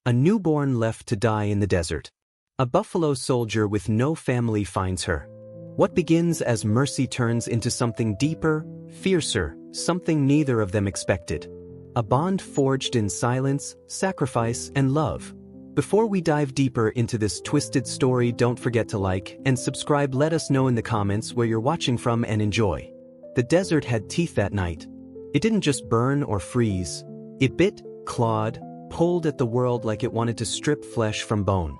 A newborn left to die in the desert. A buffalo soldier with no family finds her. What begins as mercy turns into something deeper, fiercer, something neither of them expected. A bond forged in silence, sacrifice, and love. Before we dive deeper into this twisted story, don't forget to like and subscribe. Let us know in the comments where you're watching from and enjoy. The desert had teeth that night. It didn't just burn or freeze. It bit, clawed, pulled at the world like it wanted to strip flesh from bone.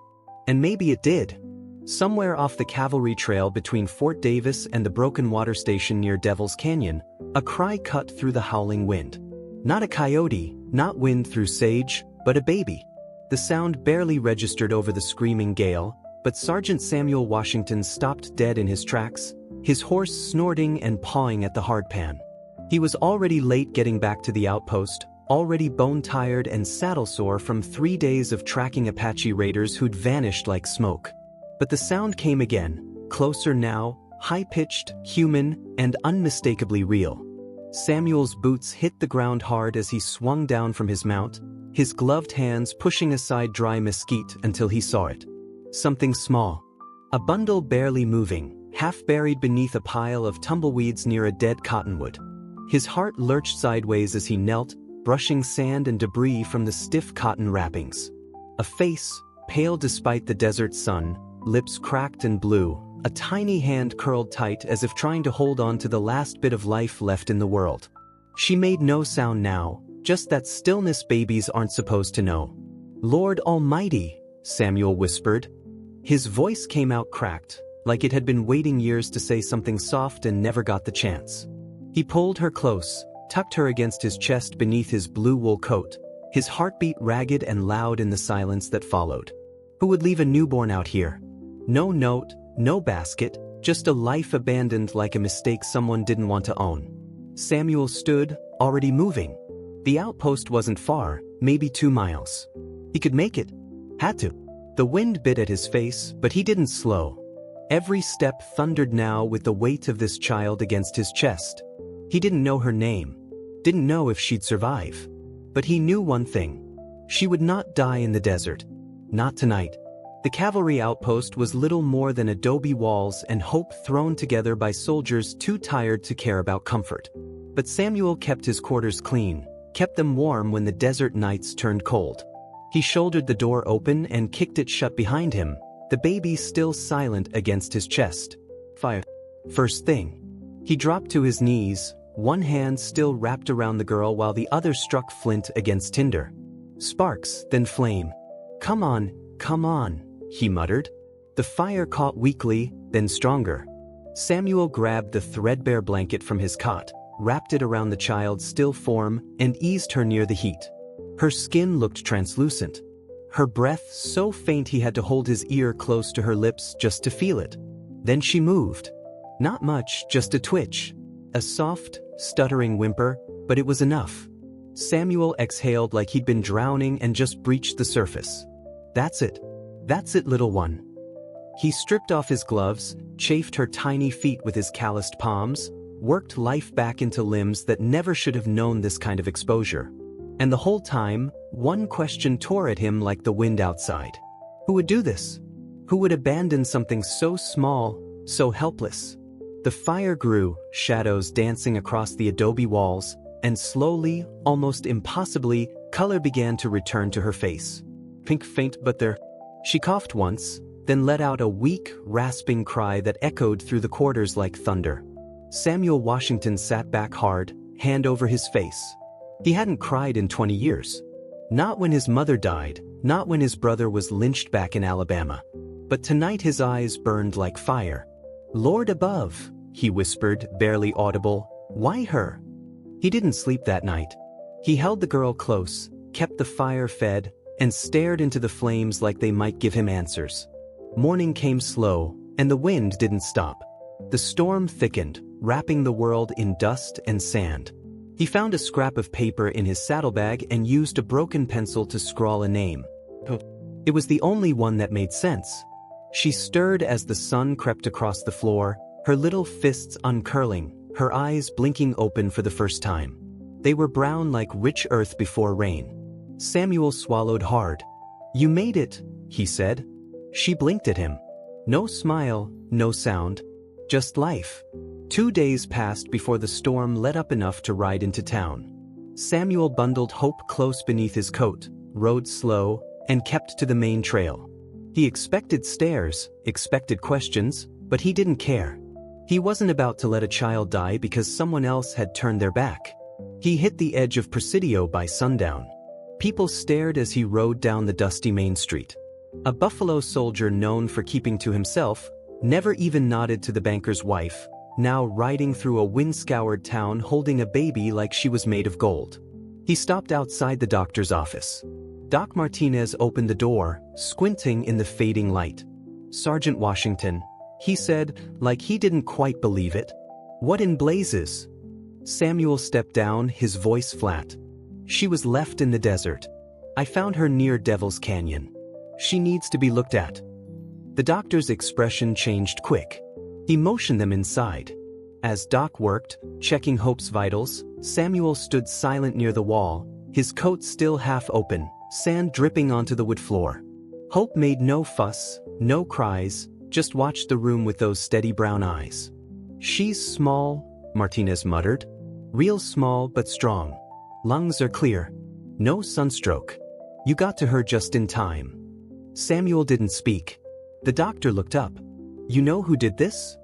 And maybe it did. Somewhere off the cavalry trail between Fort Davis and the Broken Water Station near Devil's Canyon, a cry cut through the howling wind. Not a coyote, not wind through sage, but a baby. The sound barely registered over the screaming gale, but Sergeant Samuel Washington stopped dead in his tracks, his horse snorting and pawing at the hardpan. He was already late getting back to the outpost, already bone-tired and saddle-sore from 3 days of tracking Apache raiders who'd vanished like smoke. But the sound came again, closer now, high-pitched, human, and unmistakably real. Samuel's boots hit the ground hard as he swung down from his mount, his gloved hands pushing aside dry mesquite until he saw it. Something small. A bundle barely moving, half buried beneath a pile of tumbleweeds near a dead cottonwood. His heart lurched sideways as he knelt, brushing sand and debris from the stiff cotton wrappings. A face, pale despite the desert sun, lips cracked and blue, a tiny hand curled tight as if trying to hold on to the last bit of life left in the world. She made no sound now, just that stillness babies aren't supposed to know. "Lord Almighty," Samuel whispered. His voice came out cracked, like it had been waiting years to say something soft and never got the chance. He pulled her close, tucked her against his chest beneath his blue wool coat, his heartbeat ragged and loud in the silence that followed. Who would leave a newborn out here? No note, no basket, just a life abandoned like a mistake someone didn't want to own. Samuel stood, already moving. The outpost wasn't far, maybe 2 miles. He could make it. Had to. The wind bit at his face, but he didn't slow. Every step thundered now with the weight of this child against his chest. He didn't know her name. Didn't know if she'd survive. But he knew one thing. She would not die in the desert. Not tonight. The cavalry outpost was little more than adobe walls and hope thrown together by soldiers too tired to care about comfort. But Samuel kept his quarters clean, kept them warm when the desert nights turned cold. He shouldered the door open and kicked it shut behind him, the baby still silent against his chest. Fire. First thing. He dropped to his knees, one hand still wrapped around the girl while the other struck flint against tinder. Sparks, then flame. Come on, he muttered. The fire caught weakly, then stronger. Samuel grabbed the threadbare blanket from his cot, wrapped it around the child's still form, and eased her near the heat. Her skin looked translucent. Her breath so faint he had to hold his ear close to her lips just to feel it. Then she moved. Not much, just a twitch. A soft, stuttering whimper, but it was enough. Samuel exhaled like he'd been drowning and just breached the surface. That's it, little one. He stripped off his gloves, chafed her tiny feet with his calloused palms, worked life back into limbs that never should have known this kind of exposure. And the whole time, one question tore at him like the wind outside. Who would do this? Who would abandon something so small, so helpless? The fire grew, shadows dancing across the adobe walls, and slowly, almost impossibly, color began to return to her face. Pink faint but there. She coughed once, then let out a weak, rasping cry that echoed through the quarters like thunder. Samuel Washington sat back hard, hand over his face. He hadn't cried in 20 years. Not when his mother died, not when his brother was lynched back in Alabama. But tonight his eyes burned like fire. "Lord above," he whispered, barely audible, "why her?" He didn't sleep that night. He held the girl close, kept the fire fed, and stared into the flames like they might give him answers. Morning came slow, and the wind didn't stop. The storm thickened, wrapping the world in dust and sand. He found a scrap of paper in his saddlebag and used a broken pencil to scrawl a name. It was the only one that made sense. She stirred as the sun crept across the floor, her little fists uncurling, her eyes blinking open for the first time. They were brown like rich earth before rain. Samuel swallowed hard. "You made it," he said. She blinked at him. No smile, no sound. Just life. 2 days passed before the storm let up enough to ride into town. Samuel bundled Hope close beneath his coat, rode slow, and kept to the main trail. He expected stares, expected questions, but he didn't care. He wasn't about to let a child die because someone else had turned their back. He hit the edge of Presidio by sundown. People stared as he rode down the dusty main street. A Buffalo soldier known for keeping to himself, never even nodded to the banker's wife, now riding through a wind-scoured town holding a baby like she was made of gold. He stopped outside the doctor's office. Doc Martinez opened the door, squinting in the fading light. "Sergeant Washington," he said, like he didn't quite believe it. "What in blazes?" Samuel stepped down, his voice flat. "She was left in the desert. I found her near Devil's Canyon. She needs to be looked at." The doctor's expression changed quick. He motioned them inside. As Doc worked, checking Hope's vitals, Samuel stood silent near the wall, his coat still half open, sand dripping onto the wood floor. Hope made no fuss, no cries, just watched the room with those steady brown eyes. "She's small," Martinez muttered. "Real small but strong. Lungs are clear. No sunstroke. You got to her just in time." Samuel didn't speak. The doctor looked up. "You know who did this?"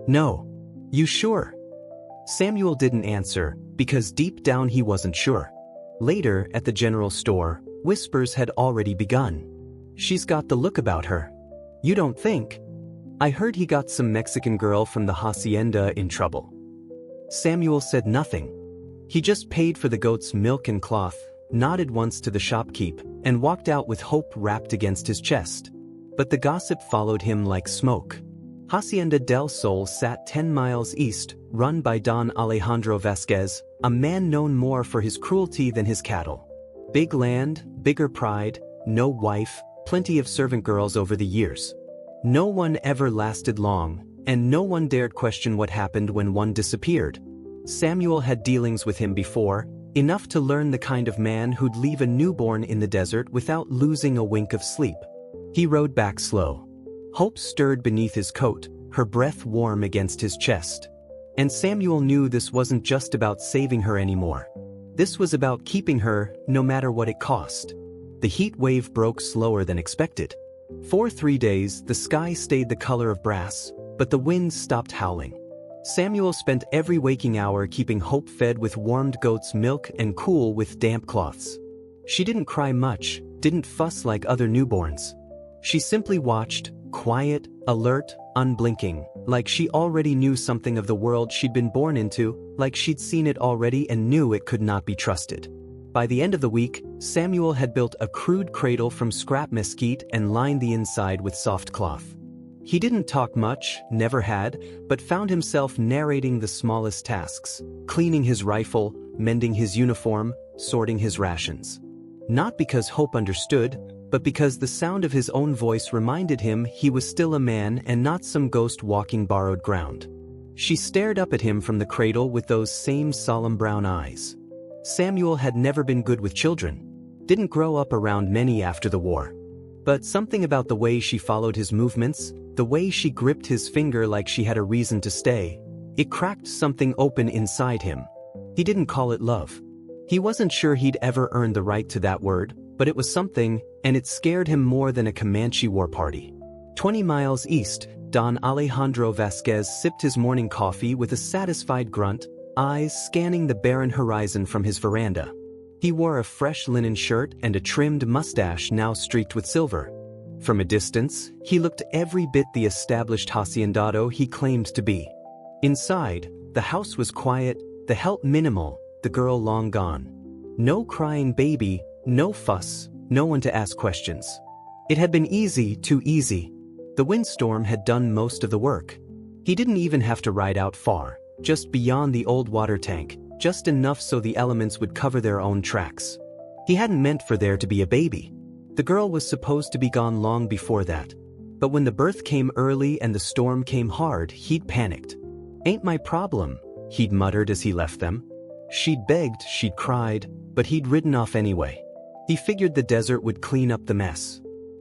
"No." "You sure?" Samuel didn't answer, because deep down he wasn't sure. Later, at the general store, whispers had already begun. "She's got the look about her." "You don't think?" "I heard he got some Mexican girl from the hacienda in trouble." Samuel said nothing. He just paid for the goat's milk and cloth, nodded once to the shopkeep, and walked out with Hope wrapped against his chest. But the gossip followed him like smoke. Hacienda del Sol sat 10 miles east, run by Don Alejandro Vasquez, a man known more for his cruelty than his cattle. Big land, bigger pride, no wife, plenty of servant girls over the years. No one ever lasted long, and no one dared question what happened when one disappeared. Samuel had dealings with him before, enough to learn the kind of man who'd leave a newborn in the desert without losing a wink of sleep. He rode back slow. Hope stirred beneath his coat, her breath warm against his chest. And Samuel knew this wasn't just about saving her anymore. This was about keeping her, no matter what it cost. The heat wave broke slower than expected. For 3 days, the sky stayed the color of brass, but the wind stopped howling. Samuel spent every waking hour keeping Hope fed with warmed goat's milk and cool with damp cloths. She didn't cry much, didn't fuss like other newborns. She simply watched, quiet, alert, unblinking, like she already knew something of the world she'd been born into, like she'd seen it already and knew it could not be trusted. By the end of the week, Samuel had built a crude cradle from scrap mesquite and lined the inside with soft cloth. He didn't talk much, never had, but found himself narrating the smallest tasks, cleaning his rifle, mending his uniform, sorting his rations. Not because Hope understood, but because the sound of his own voice reminded him he was still a man and not some ghost walking borrowed ground. She stared up at him from the cradle with those same solemn brown eyes. Samuel had never been good with children, didn't grow up around many after the war. But something about the way she followed his movements, the way she gripped his finger like she had a reason to stay, it cracked something open inside him. He didn't call it love. He wasn't sure he'd ever earned the right to that word, but it was something, and it scared him more than a Comanche war party. 20 miles east, Don Alejandro Vasquez sipped his morning coffee with a satisfied grunt, eyes scanning the barren horizon from his veranda. He wore a fresh linen shirt and a trimmed mustache now streaked with silver. From a distance, he looked every bit the established haciendado he claimed to be. Inside, the house was quiet, the help minimal, the girl long gone. No crying baby, no fuss, no one to ask questions. It had been easy, too easy. The windstorm had done most of the work. He didn't even have to ride out far, just beyond the old water tank, just enough so the elements would cover their own tracks. He hadn't meant for there to be a baby. The girl was supposed to be gone long before that. But when the birth came early and the storm came hard, he'd panicked. "Ain't my problem," he'd muttered as he left them. She'd begged, she'd cried, but he'd ridden off anyway. He figured the desert would clean up the mess.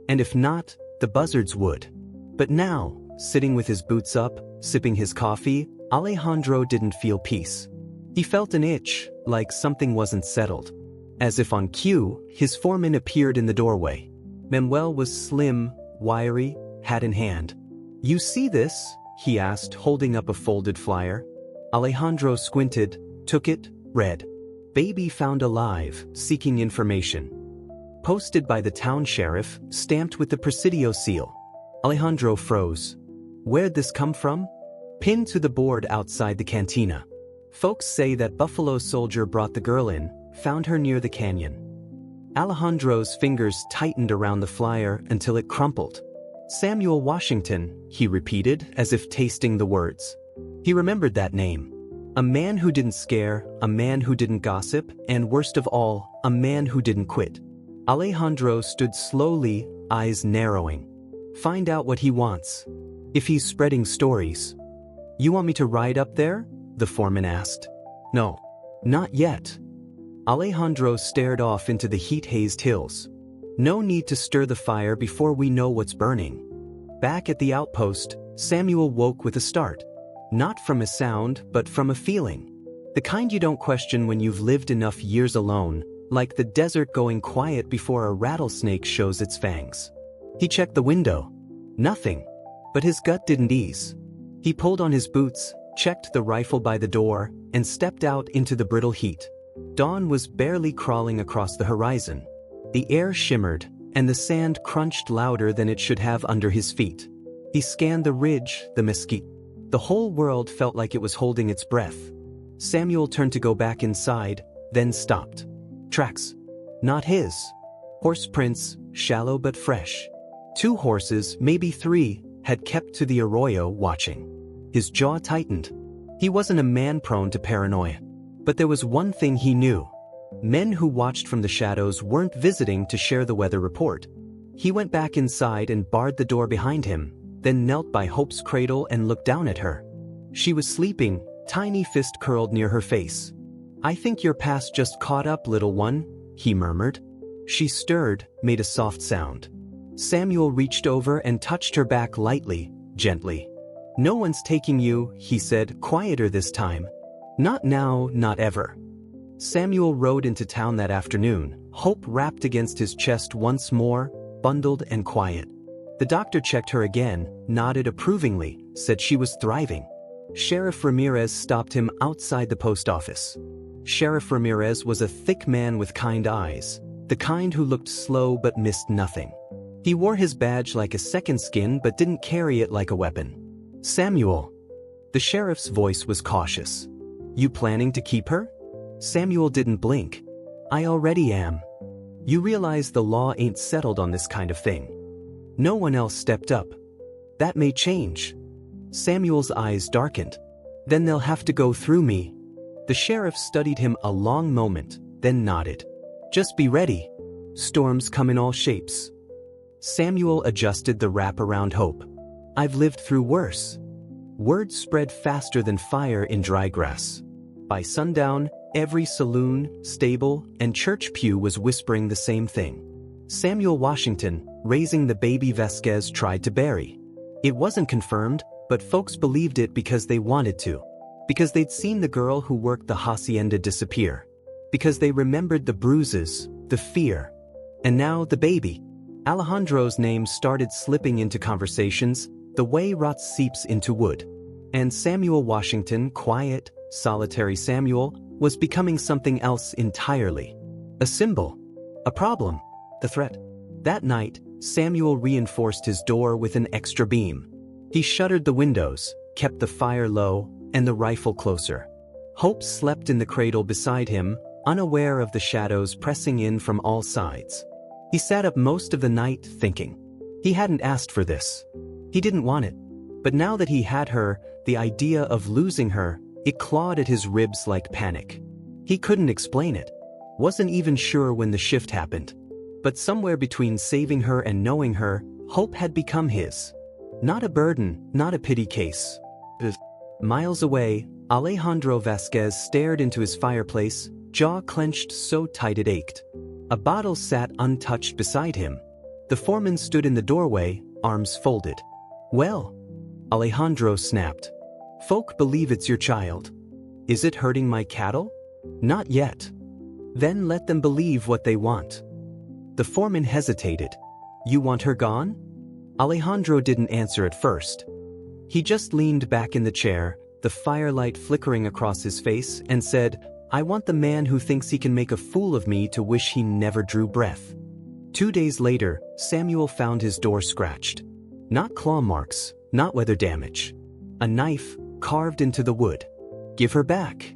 And if not, the buzzards would. But now, sitting with his boots up, sipping his coffee, Alejandro didn't feel peace. He felt an itch, like something wasn't settled. As if on cue, his foreman appeared in the doorway. Manuel was slim, wiry, hat in hand. "You see this?" he asked, holding up a folded flyer. Alejandro squinted, took it, read. "Baby found alive, seeking information." Posted by the town sheriff, stamped with the Presidio seal. Alejandro froze. Where'd this come from? Pinned to the board outside the cantina. Folks say that Buffalo Soldier brought the girl in, found her near the canyon. Alejandro's fingers tightened around the flyer until it crumpled. Samuel Washington, he repeated, as if tasting the words. He remembered that name. A man who didn't scare, a man who didn't gossip, and worst of all, a man who didn't quit. Alejandro stood slowly, eyes narrowing. Find out what he wants. If he's spreading stories. "You want me to ride up there?" the foreman asked. "No. Not yet." Alejandro stared off into the heat-hazed hills. "No need to stir the fire before we know what's burning." Back at the outpost, Samuel woke with a start. Not from a sound, but from a feeling. The kind you don't question when you've lived enough years alone, like the desert going quiet before a rattlesnake shows its fangs. He checked the window. Nothing. But his gut didn't ease. He pulled on his boots, checked the rifle by the door, and stepped out into the brittle heat. Dawn was barely crawling across the horizon. The air shimmered, and the sand crunched louder than it should have under his feet. He scanned the ridge, the mesquite. The whole world felt like it was holding its breath. Samuel turned to go back inside, then stopped. Tracks. Not his. Horse prints, shallow but fresh. 2 horses, maybe 3, had kept to the arroyo watching. His jaw tightened. He wasn't a man prone to paranoia. But there was one thing he knew. Men who watched from the shadows weren't visiting to share the weather report. He went back inside and barred the door behind him, then knelt by Hope's cradle and looked down at her. She was sleeping, tiny fist curled near her face. "I think your past just caught up, little one," he murmured. She stirred, made a soft sound. Samuel reached over and touched her back lightly, gently. "No one's taking you," he said, quieter this time. "Not now, not ever." Samuel rode into town that afternoon, Hope wrapped against his chest once more, bundled and quiet. The doctor checked her again, nodded approvingly, said she was thriving. Sheriff Ramirez stopped him outside the post office. Sheriff Ramirez was a thick man with kind eyes, the kind who looked slow but missed nothing. He wore his badge like a second skin but didn't carry it like a weapon. "Samuel." The sheriff's voice was cautious. "You planning to keep her?" Samuel didn't blink. "I already am. You realize the law ain't settled on this kind of thing." No one else stepped up. "That may change." Samuel's eyes darkened. "Then they'll have to go through me." The sheriff studied him a long moment, then nodded. "Just be ready. Storms come in all shapes." Samuel adjusted the wrap around Hope. "I've lived through worse." Word spread faster than fire in dry grass. By sundown, every saloon, stable, and church pew was whispering the same thing. Samuel Washington, raising the baby Vasquez, tried to bury. It wasn't confirmed, but folks believed it because they wanted to. Because they'd seen the girl who worked the hacienda disappear. Because they remembered the bruises, the fear. And now the baby. Alejandro's name started slipping into conversations, the way rot seeps into wood. And Samuel Washington, quiet, solitary Samuel, was becoming something else entirely. A symbol. A problem. The threat. That night, Samuel reinforced his door with an extra beam. He shuttered the windows, kept the fire low, and the rifle closer. Hope slept in the cradle beside him, unaware of the shadows pressing in from all sides. He sat up most of the night thinking. He hadn't asked for this. He didn't want it. But now that he had her, the idea of losing her, it clawed at his ribs like panic. He couldn't explain it. Wasn't even sure when the shift happened. But somewhere between saving her and knowing her, Hope had become his. Not a burden, not a pity case. Miles away, Alejandro Vasquez stared into his fireplace, jaw clenched so tight it ached. A bottle sat untouched beside him. The foreman stood in the doorway, arms folded. "Well?" Alejandro snapped. "Folk believe it's your child. Is it hurting my cattle?" "Not yet." "Then let them believe what they want." The foreman hesitated. "You want her gone?" Alejandro didn't answer at first. He just leaned back in the chair, the firelight flickering across his face, and said, "I want the man who thinks he can make a fool of me to wish he never drew breath." 2 days later, Samuel found his door scratched. Not claw marks, not weather damage. A knife, carved into the wood. "Give her back."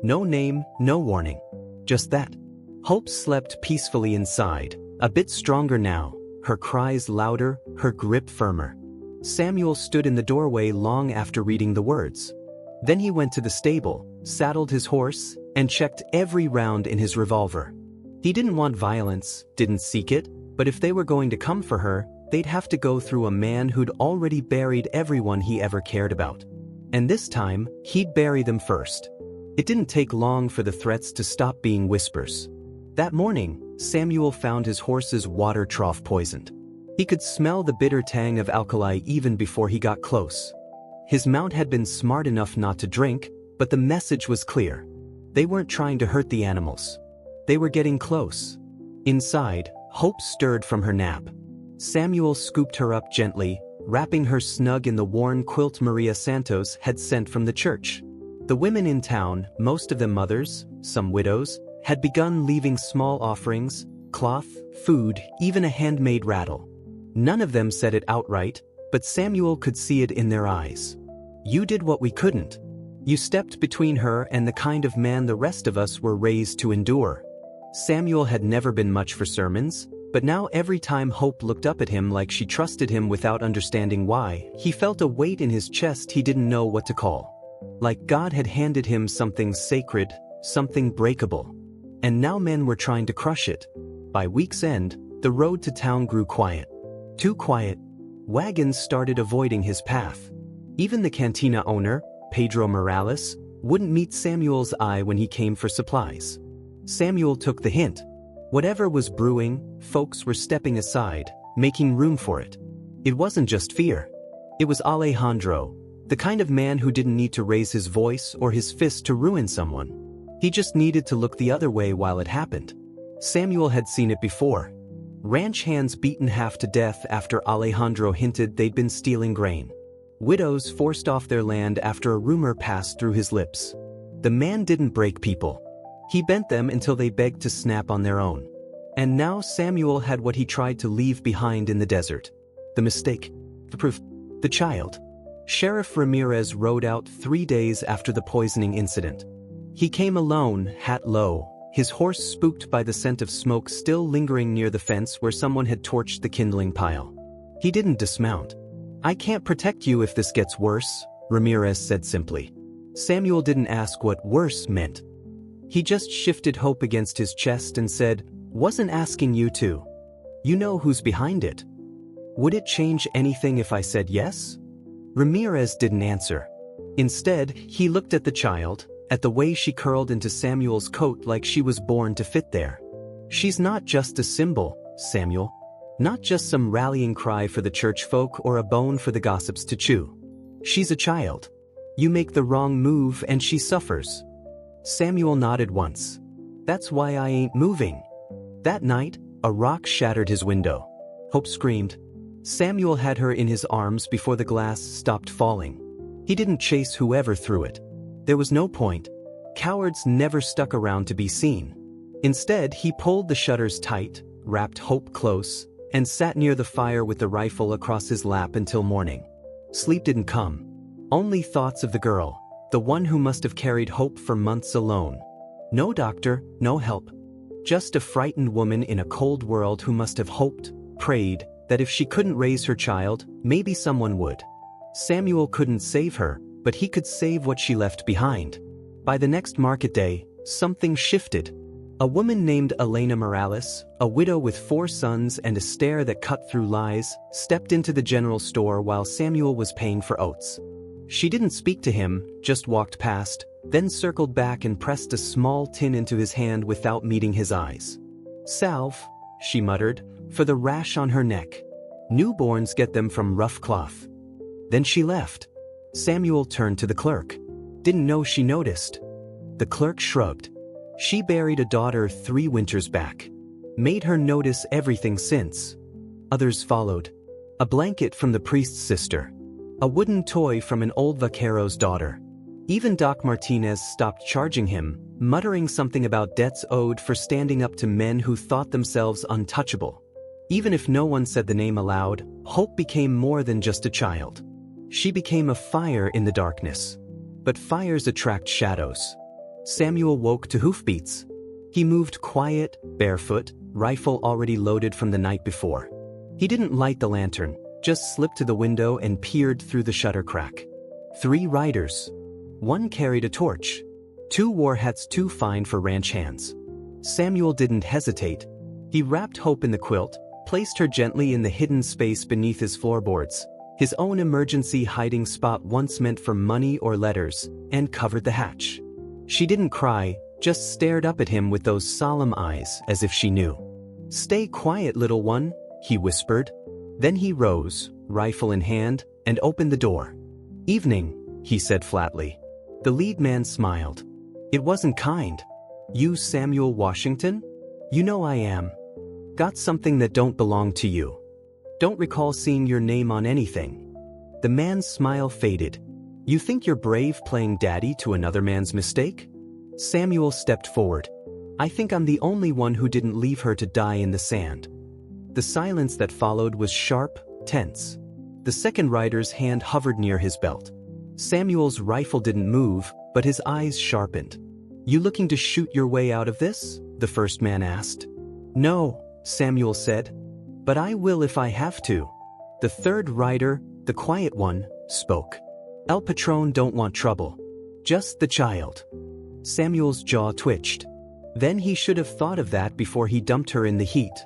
No name, no warning. Just that. Hope slept peacefully inside, a bit stronger now, her cries louder, her grip firmer. Samuel stood in the doorway long after reading the words. Then he went to the stable, saddled his horse, and checked every round in his revolver. He didn't want violence, didn't seek it, but if they were going to come for her, they'd have to go through a man who'd already buried everyone he ever cared about. And this time, he'd bury them first. It didn't take long for the threats to stop being whispers. That morning, Samuel found his horse's water trough poisoned. He could smell the bitter tang of alkali even before he got close. His mount had been smart enough not to drink, but the message was clear. They weren't trying to hurt the animals. They were getting close. Inside, Hope stirred from her nap. Samuel scooped her up gently, wrapping her snug in the worn quilt Maria Santos had sent from the church. The women in town, most of them mothers, some widows, had begun leaving small offerings, cloth, food, even a handmade rattle. None of them said it outright, but Samuel could see it in their eyes. "You did what we couldn't. You stepped between her and the kind of man the rest of us were raised to endure." Samuel had never been much for sermons, but now every time Hope looked up at him like she trusted him without understanding why, he felt a weight in his chest he didn't know what to call. Like God had handed him something sacred, something breakable. And now men were trying to crush it. By week's end, the road to town grew quiet. Too quiet. Wagons started avoiding his path. Even the cantina owner, Pedro Morales, wouldn't meet Samuel's eye when he came for supplies. Samuel took the hint. Whatever was brewing, folks were stepping aside, making room for it. It wasn't just fear. It was Alejandro, the kind of man who didn't need to raise his voice or his fist to ruin someone. He just needed to look the other way while it happened. Samuel had seen it before. Ranch hands beaten half to death after Alejandro hinted they'd been stealing grain. Widows forced off their land after a rumor passed through his lips. The man didn't break people. He bent them until they begged to snap on their own. And now Samuel had what he tried to leave behind in the desert. The mistake. The proof. The child. Sheriff Ramirez rode out 3 days after the poisoning incident. He came alone, hat low, his horse spooked by the scent of smoke still lingering near the fence where someone had torched the kindling pile. He didn't dismount. "I can't protect you if this gets worse," Ramirez said simply. Samuel didn't ask what worse meant. He just shifted Hope against his chest and said, "Wasn't asking you to. You know who's behind it. Would it change anything if I said yes?" Ramirez didn't answer. Instead, he looked at the child, at the way she curled into Samuel's coat like she was born to fit there. "She's not just a symbol, Samuel. Not just some rallying cry for the church folk or a bone for the gossips to chew. She's a child. You make the wrong move and she suffers." Samuel nodded once. "That's why I ain't moving." That night, a rock shattered his window. Hope screamed. Samuel had her in his arms before the glass stopped falling. He didn't chase whoever threw it. There was no point. Cowards never stuck around to be seen. Instead, he pulled the shutters tight, wrapped Hope close, and sat near the fire with the rifle across his lap until morning. Sleep didn't come. Only thoughts of the girl, the one who must have carried Hope for months alone. No doctor, no help. Just a frightened woman in a cold world who must have hoped, prayed, that if she couldn't raise her child, maybe someone would. Samuel couldn't save her, but he could save what she left behind. By the next market day, something shifted. A woman named Elena Morales, a widow with 4 sons and a stare that cut through lies, stepped into the general store while Samuel was paying for oats. She didn't speak to him, just walked past, then circled back and pressed a small tin into his hand without meeting his eyes. "Salve," she muttered, "for the rash on her neck. Newborns get them from rough cloth." Then she left. Samuel turned to the clerk. Didn't know she noticed. The clerk shrugged. She buried a daughter 3 winters back. Made her notice everything since. Others followed. A blanket from the priest's sister. A wooden toy from an old vaquero's daughter. Even Doc Martinez stopped charging him, muttering something about debts owed for standing up to men who thought themselves untouchable. Even if no one said the name aloud, Hope became more than just a child. She became a fire in the darkness. But fires attract shadows. Samuel woke to hoofbeats. He moved quiet, barefoot, rifle already loaded from the night before. He didn't light the lantern, just slipped to the window and peered through the shutter crack. 3 riders. 1 carried a torch. 2 wore hats too fine for ranch hands. Samuel didn't hesitate. He wrapped Hope in the quilt, placed her gently in the hidden space beneath his floorboards, his own emergency hiding spot once meant for money or letters, and covered the hatch. She didn't cry, just stared up at him with those solemn eyes as if she knew. "Stay quiet, little one," he whispered. Then he rose, rifle in hand, and opened the door. "Evening," he said flatly. The lead man smiled. It wasn't kind. "You Samuel Washington? You know I am. Got something that don't belong to you. Don't recall seeing your name on anything." The man's smile faded. "You think you're brave playing daddy to another man's mistake?" Samuel stepped forward. "I think I'm the only one who didn't leave her to die in the sand." The silence that followed was sharp, tense. The second rider's hand hovered near his belt. Samuel's rifle didn't move, but his eyes sharpened. "You looking to shoot your way out of this?" the first man asked. "No," Samuel said. "But I will if I have to." The third rider, the quiet one, spoke. "El Patron don't want trouble. Just the child." Samuel's jaw twitched. Then he should have thought of that before he dumped her in the heat.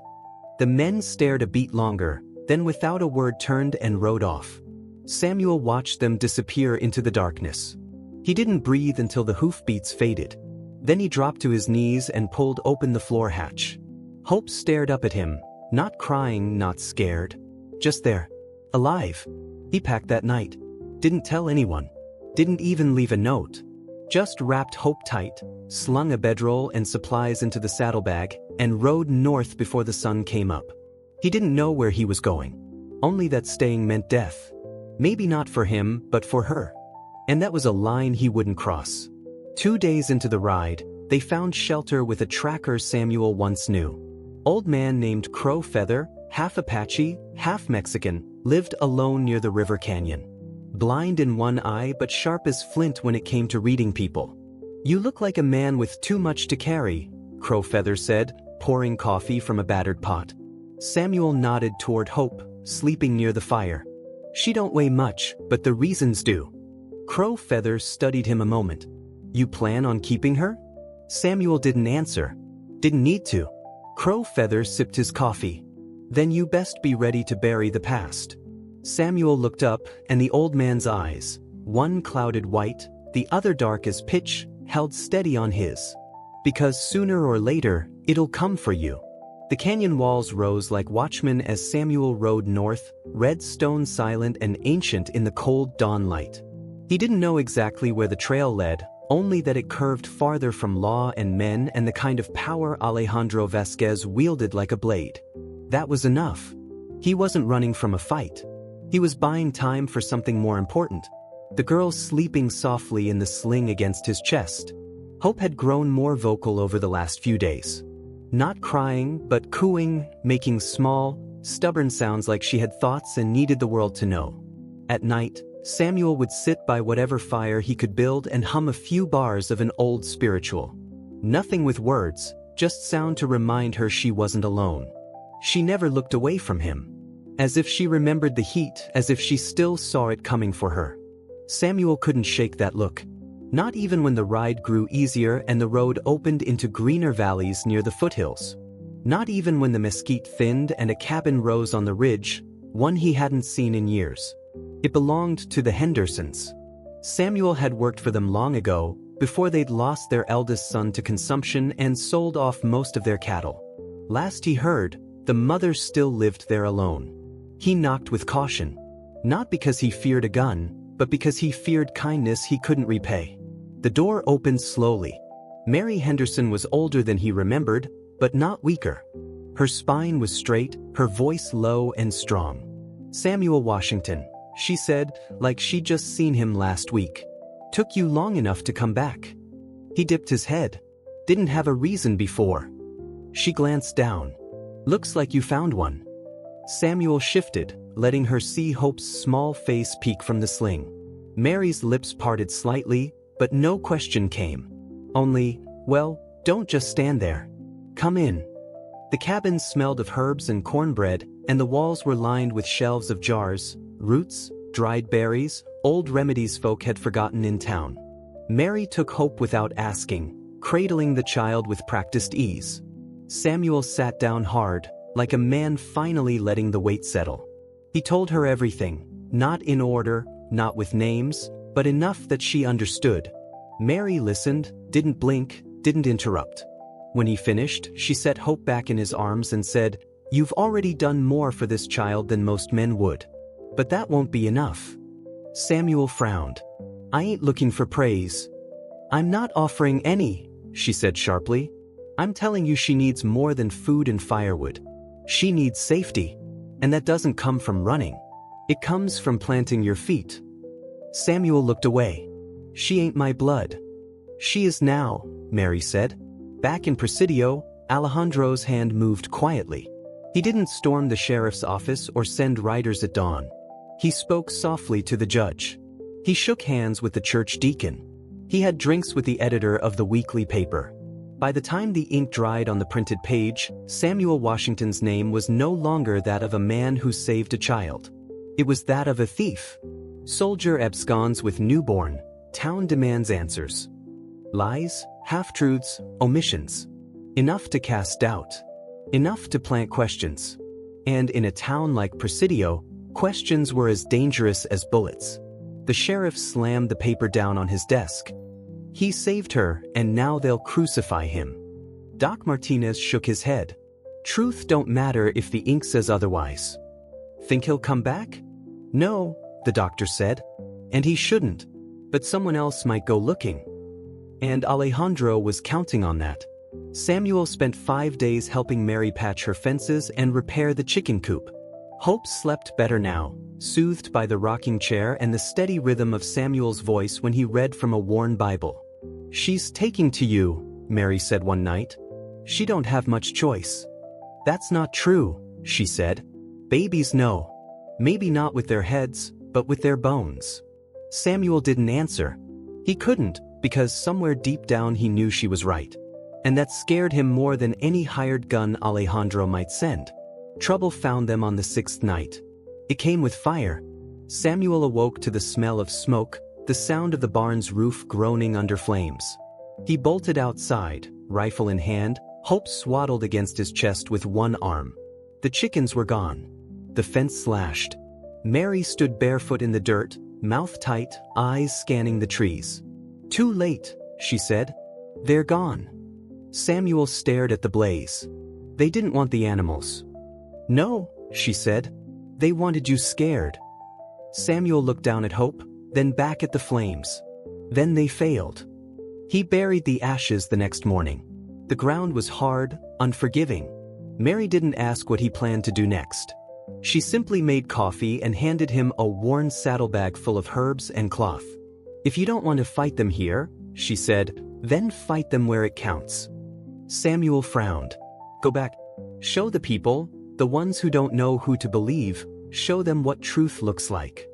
The men stared a beat longer, then without a word turned and rode off. Samuel watched them disappear into the darkness. He didn't breathe until the hoofbeats faded. Then he dropped to his knees and pulled open the floor hatch. Hope stared up at him, not crying, not scared. Just there. Alive. He packed that night. Didn't tell anyone. Didn't even leave a note. Just wrapped Hope tight, slung a bedroll and supplies into the saddlebag, and rode north before the sun came up. He didn't know where he was going. Only that staying meant death. Maybe not for him, but for her. And that was a line he wouldn't cross. 2 days into the ride, they found shelter with a tracker Samuel once knew. Old man named Crow Feather, half Apache, half Mexican, lived alone near the river canyon. Blind in one eye but sharp as flint when it came to reading people. "You look like a man with too much to carry," Crow Feather said, pouring coffee from a battered pot. Samuel nodded toward Hope, sleeping near the fire. "She don't weigh much, but the reasons do." Crow Feather studied him a moment. "You plan on keeping her?" Samuel didn't answer. Didn't need to. Crow Feather sipped his coffee. "Then you best be ready to bury the past." Samuel looked up, and the old man's eyes, one clouded white, the other dark as pitch, held steady on his. "Because sooner or later, it'll come for you." The canyon walls rose like watchmen as Samuel rode north, red stone silent and ancient in the cold dawn light. He didn't know exactly where the trail led, only that it curved farther from law and men and the kind of power Alejandro Vasquez wielded like a blade. That was enough. He wasn't running from a fight. He was buying time for something more important. The girl sleeping softly in the sling against his chest. Hope had grown more vocal over the last few days. Not crying, but cooing, making small, stubborn sounds like she had thoughts and needed the world to know. At night, Samuel would sit by whatever fire he could build and hum a few bars of an old spiritual. Nothing with words, just sound to remind her she wasn't alone. She never looked away from him. As if she remembered the heat, as if she still saw it coming for her. Samuel couldn't shake that look. Not even when the ride grew easier and the road opened into greener valleys near the foothills. Not even when the mesquite thinned and a cabin rose on the ridge, one he hadn't seen in years. It belonged to the Hendersons. Samuel had worked for them long ago, before they'd lost their eldest son to consumption and sold off most of their cattle. Last he heard, the mother still lived there alone. He knocked with caution. Not because he feared a gun, but because he feared kindness he couldn't repay. The door opened slowly. Mary Henderson was older than he remembered, but not weaker. Her spine was straight, her voice low and strong. "Samuel Washington," she said, like she'd just seen him last week. "Took you long enough to come back." He dipped his head. "Didn't have a reason before." She glanced down. "Looks like you found one." Samuel shifted, letting her see Hope's small face peek from the sling. Mary's lips parted slightly, but no question came. Only, "Well, don't just stand there. Come in." The cabin smelled of herbs and cornbread, and the walls were lined with shelves of jars, roots, dried berries, old remedies folk had forgotten in town. Mary took Hope without asking, cradling the child with practiced ease. Samuel sat down hard, like a man finally letting the weight settle. He told her everything, not in order, not with names, but enough that she understood. Mary listened, didn't blink, didn't interrupt. When he finished, she set Hope back in his arms and said, "You've already done more for this child than most men would. But that won't be enough." Samuel frowned. "I ain't looking for praise." "I'm not offering any," she said sharply. "I'm telling you she needs more than food and firewood. She needs safety. And that doesn't come from running. It comes from planting your feet." Samuel looked away. "She ain't my blood." "She is now," Mary said. Back in Presidio, Alejandro's hand moved quietly. He didn't storm the sheriff's office or send riders at dawn. He spoke softly to the judge. He shook hands with the church deacon. He had drinks with the editor of the weekly paper. By the time the ink dried on the printed page, Samuel Washington's name was no longer that of a man who saved a child. It was that of a thief. Soldier absconds with newborn. Town demands answers. Lies, half-truths, omissions. Enough to cast doubt. Enough to plant questions. And in a town like Presidio, questions were as dangerous as bullets. The sheriff slammed the paper down on his desk. He saved her, and now they'll crucify him. Doc Martinez shook his head. Truth don't matter if the ink says otherwise. Think he'll come back? No, the doctor said. And he shouldn't. But someone else might go looking. And Alejandro was counting on that. Samuel spent 5 days helping Mary patch her fences and repair the chicken coop. Hope slept better now, soothed by the rocking chair and the steady rhythm of Samuel's voice when he read from a worn Bible. She's taking to you, Mary said one night. She don't have much choice. That's not true, she said. Babies know. Maybe not with their heads, but with their bones. Samuel didn't answer. He couldn't, because somewhere deep down he knew she was right. And that scared him more than any hired gun Alejandro might send. Trouble found them on the 6th night. It came with fire. Samuel awoke to the smell of smoke, the sound of the barn's roof groaning under flames. He bolted outside, rifle in hand, Hope swaddled against his chest with one arm. The chickens were gone. The fence slashed. Mary stood barefoot in the dirt, mouth tight, eyes scanning the trees. Too late, she said. They're gone. Samuel stared at the blaze. They didn't want the animals. No, she said. They wanted you scared. Samuel looked down at Hope, then back at the flames. Then they failed. He buried the ashes the next morning. The ground was hard, unforgiving. Mary didn't ask what he planned to do next. She simply made coffee and handed him a worn saddlebag full of herbs and cloth. If you don't want to fight them here, she said, then fight them where it counts. Samuel frowned. Go back. Show the people, the ones who don't know who to believe, show them what truth looks like.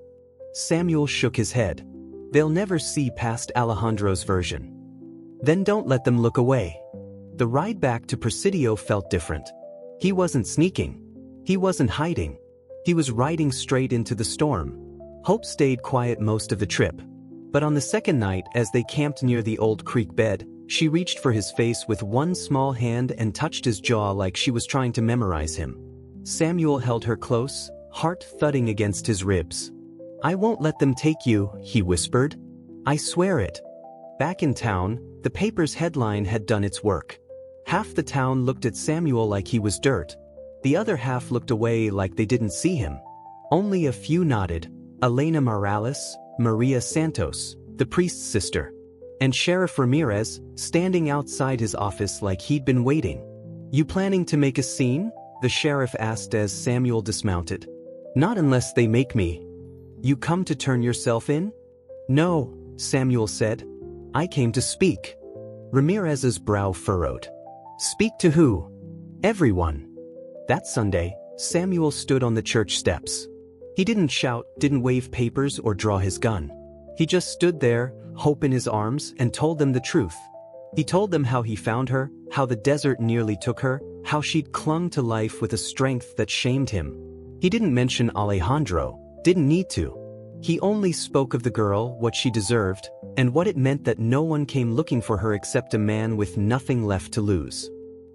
Samuel shook his head. They'll never see past Alejandro's version. Then don't let them look away. The ride back to Presidio felt different. He wasn't sneaking. He wasn't hiding. He was riding straight into the storm. Hope stayed quiet most of the trip. But on the second night, as they camped near the old creek bed, she reached for his face with one small hand and touched his jaw like she was trying to memorize him. Samuel held her close, heart thudding against his ribs. I won't let them take you, he whispered. I swear it. Back in town, the paper's headline had done its work. Half the town looked at Samuel like he was dirt. The other half looked away like they didn't see him. Only a few nodded: Elena Morales, Maria Santos, the priest's sister, and Sheriff Ramirez, standing outside his office like he'd been waiting. "You planning to make a scene?" the sheriff asked as Samuel dismounted. "Not unless they make me." "You come to turn yourself in?" "No," Samuel said. "I came to speak." Ramirez's brow furrowed. "Speak to who?" "Everyone." That Sunday, Samuel stood on the church steps. He didn't shout, didn't wave papers or draw his gun. He just stood there, hope in his arms, and told them the truth. He told them how he found her, how the desert nearly took her, how she'd clung to life with a strength that shamed him. He didn't mention Alejandro, didn't need to. He only spoke of the girl, what she deserved, and what it meant that no one came looking for her except a man with nothing left to lose.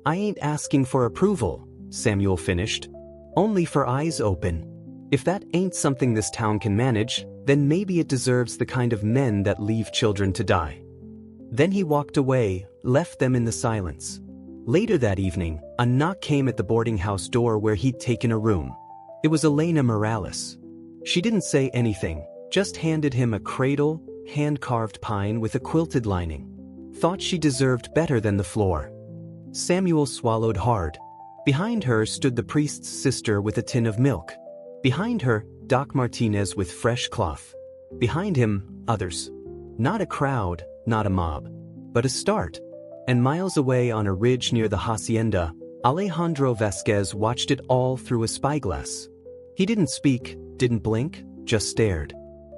"I ain't asking for approval," Samuel finished. "Only for eyes open. If that ain't something this town can manage, then maybe it deserves the kind of men that leave children to die." Then he walked away, left them in the silence. Later that evening, a knock came at the boarding house door where he'd taken a room. It was Elena Morales. She didn't say anything, just handed him a cradle, hand-carved pine with a quilted lining. Thought she deserved better than the floor. Samuel swallowed hard. Behind her stood the priest's sister with a tin of milk. Behind her, Doc Martinez with fresh cloth. Behind him, others. Not a crowd, not a mob, but a start. And miles away on a ridge near the hacienda, Alejandro Vasquez watched it all through a spyglass. He didn't speak, didn't blink, just stared.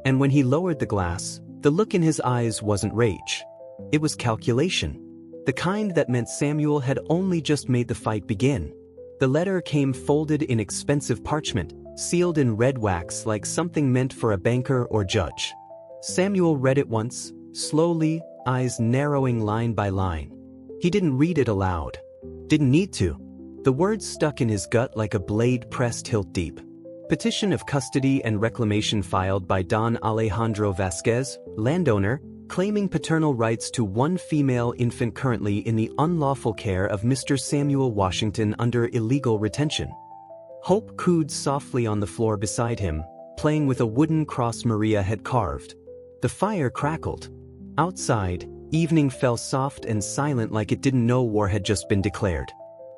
And when he lowered the glass, the look in his eyes wasn't rage. It was calculation. The kind that meant Samuel had only just made the fight begin. The letter came folded in expensive parchment, sealed in red wax like something meant for a banker or judge. Samuel read it once, slowly, eyes narrowing line by line. He didn't read it aloud. Didn't need to. The words stuck in his gut like a blade pressed hilt deep. Petition of custody and reclamation filed by Don Alejandro Vasquez, landowner, claiming paternal rights to one female infant currently in the unlawful care of Mr. Samuel Washington under illegal retention. Hope cooed softly on the floor beside him, playing with a wooden cross Maria had carved. The fire crackled. Outside, evening fell soft and silent like it didn't know war had just been declared.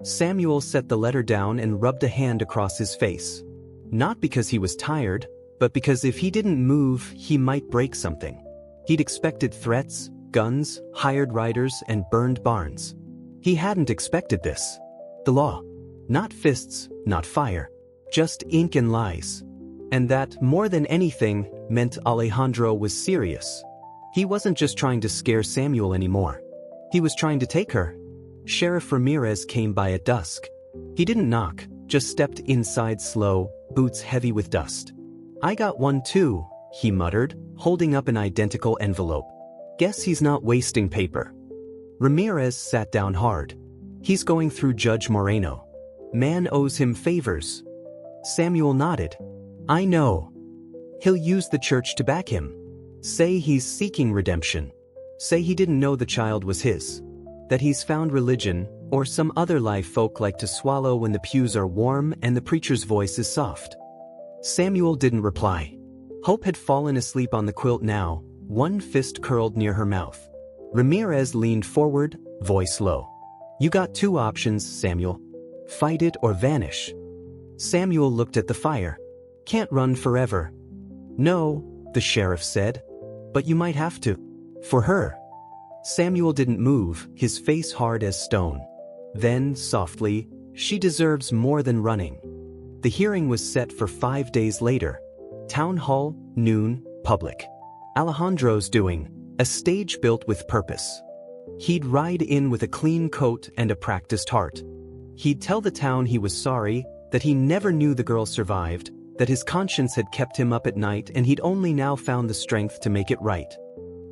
Samuel set the letter down and rubbed a hand across his face. Not because he was tired, but because if he didn't move, he might break something. He'd expected threats, guns, hired riders, and burned barns. He hadn't expected this. The law. Not fists, not fire. Just ink and lies. And that, more than anything, meant Alejandro was serious. He wasn't just trying to scare Samuel anymore. He was trying to take her. Sheriff Ramirez came by at dusk. He didn't knock, just stepped inside slow, boots heavy with dust. "I got one too," he muttered, holding up an identical envelope. "Guess he's not wasting paper." Ramirez sat down hard. "He's going through Judge Moreno. Man owes him favors." Samuel nodded. "I know. He'll use the church to back him. Say he's seeking redemption. Say he didn't know the child was his. That he's found religion, or some other lie folk like to swallow when the pews are warm and the preacher's voice is soft." Samuel didn't reply. Hope had fallen asleep on the quilt now, one fist curled near her mouth. Ramirez leaned forward, voice low. "You got two options, Samuel. Fight it or vanish." Samuel looked at the fire. "Can't run forever." "No," the sheriff said. "But you might have to. For her." Samuel didn't move, his face hard as stone. Then, softly, "She deserves more than running." The hearing was set for 5 days later. Town hall, noon, public. Alejandro's doing, a stage built with purpose. He'd ride in with a clean coat and a practiced heart. He'd tell the town he was sorry, that he never knew the girl survived, that his conscience had kept him up at night and he'd only now found the strength to make it right.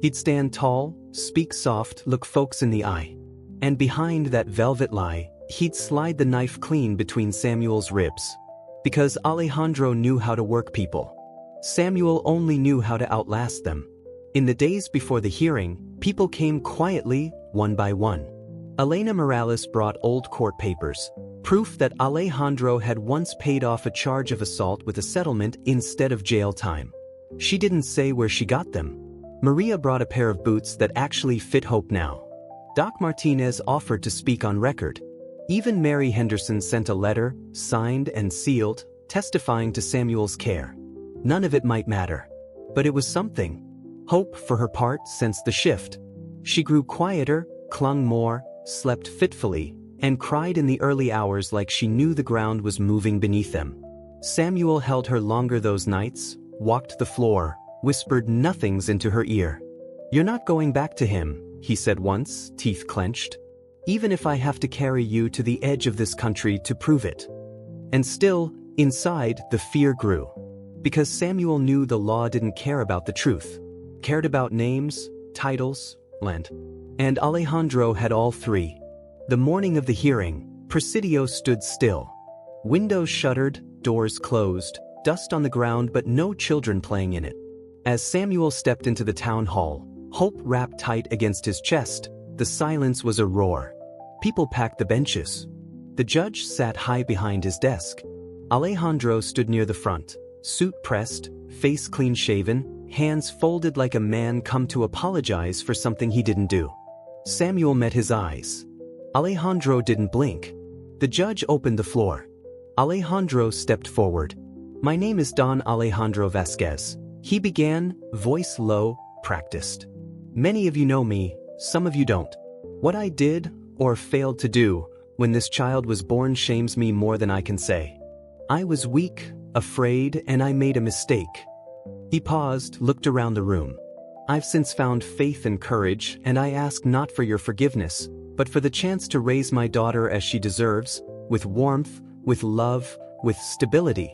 He'd stand tall, speak soft, look folks in the eye. And behind that velvet lie, he'd slide the knife clean between Samuel's ribs. Because Alejandro knew how to work people. Samuel only knew how to outlast them. In the days before the hearing, people came quietly, one by one. Elena Morales brought old court papers, proof that Alejandro had once paid off a charge of assault with a settlement instead of jail time. She didn't say where she got them. Maria brought a pair of boots that actually fit Hope now. Doc Martinez offered to speak on record. Even Mary Henderson sent a letter, signed and sealed, testifying to Samuel's care. None of it might matter. But it was something. Hope, for her part, sensed the shift. She grew quieter, clung more, slept fitfully, and cried in the early hours like she knew the ground was moving beneath them. Samuel held her longer those nights, walked the floor, whispered nothings into her ear. "You're not going back to him," he said once, teeth clenched. "Even if I have to carry you to the edge of this country to prove it." And still, inside, the fear grew. Because Samuel knew the law didn't care about the truth. Cared about names, titles, land. And Alejandro had all three. The morning of the hearing, Presidio stood still. Windows shuttered, doors closed, dust on the ground but no children playing in it. As Samuel stepped into the town hall, hope wrapped tight against his chest, the silence was a roar. People packed the benches. The judge sat high behind his desk. Alejandro stood near the front, suit pressed, face clean-shaven, hands folded like a man come to apologize for something he didn't do. Samuel met his eyes. Alejandro didn't blink. The judge opened the floor. Alejandro stepped forward. "My name is Don Alejandro Vasquez," he began, voice low, practiced. "Many of you know me, some of you don't. What I did, or failed to do, when this child was born shames me more than I can say. I was weak, afraid, and I made a mistake." He paused, looked around the room. "I've since found faith and courage, and I ask not for your forgiveness, but for the chance to raise my daughter as she deserves, with warmth, with love, with stability."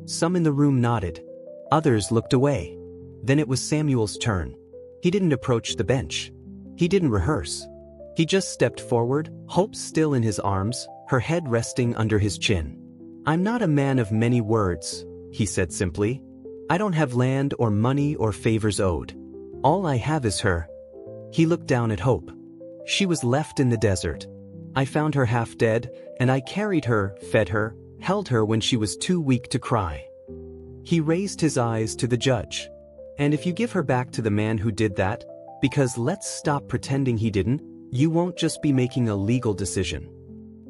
Some in the room nodded. Others looked away. Then it was Samuel's turn. He didn't approach the bench. He didn't rehearse. He just stepped forward, hope still in his arms, her head resting under his chin. "I'm not a man of many words," he said simply. "I don't have land or money or favors owed. All I have is her." He looked down at Hope. She was left in the desert. I found her half dead, and I carried her, fed her, held her when she was too weak to cry. He raised his eyes to the judge. "And if you give her back to the man who did that, because let's stop pretending he didn't, you won't just be making a legal decision."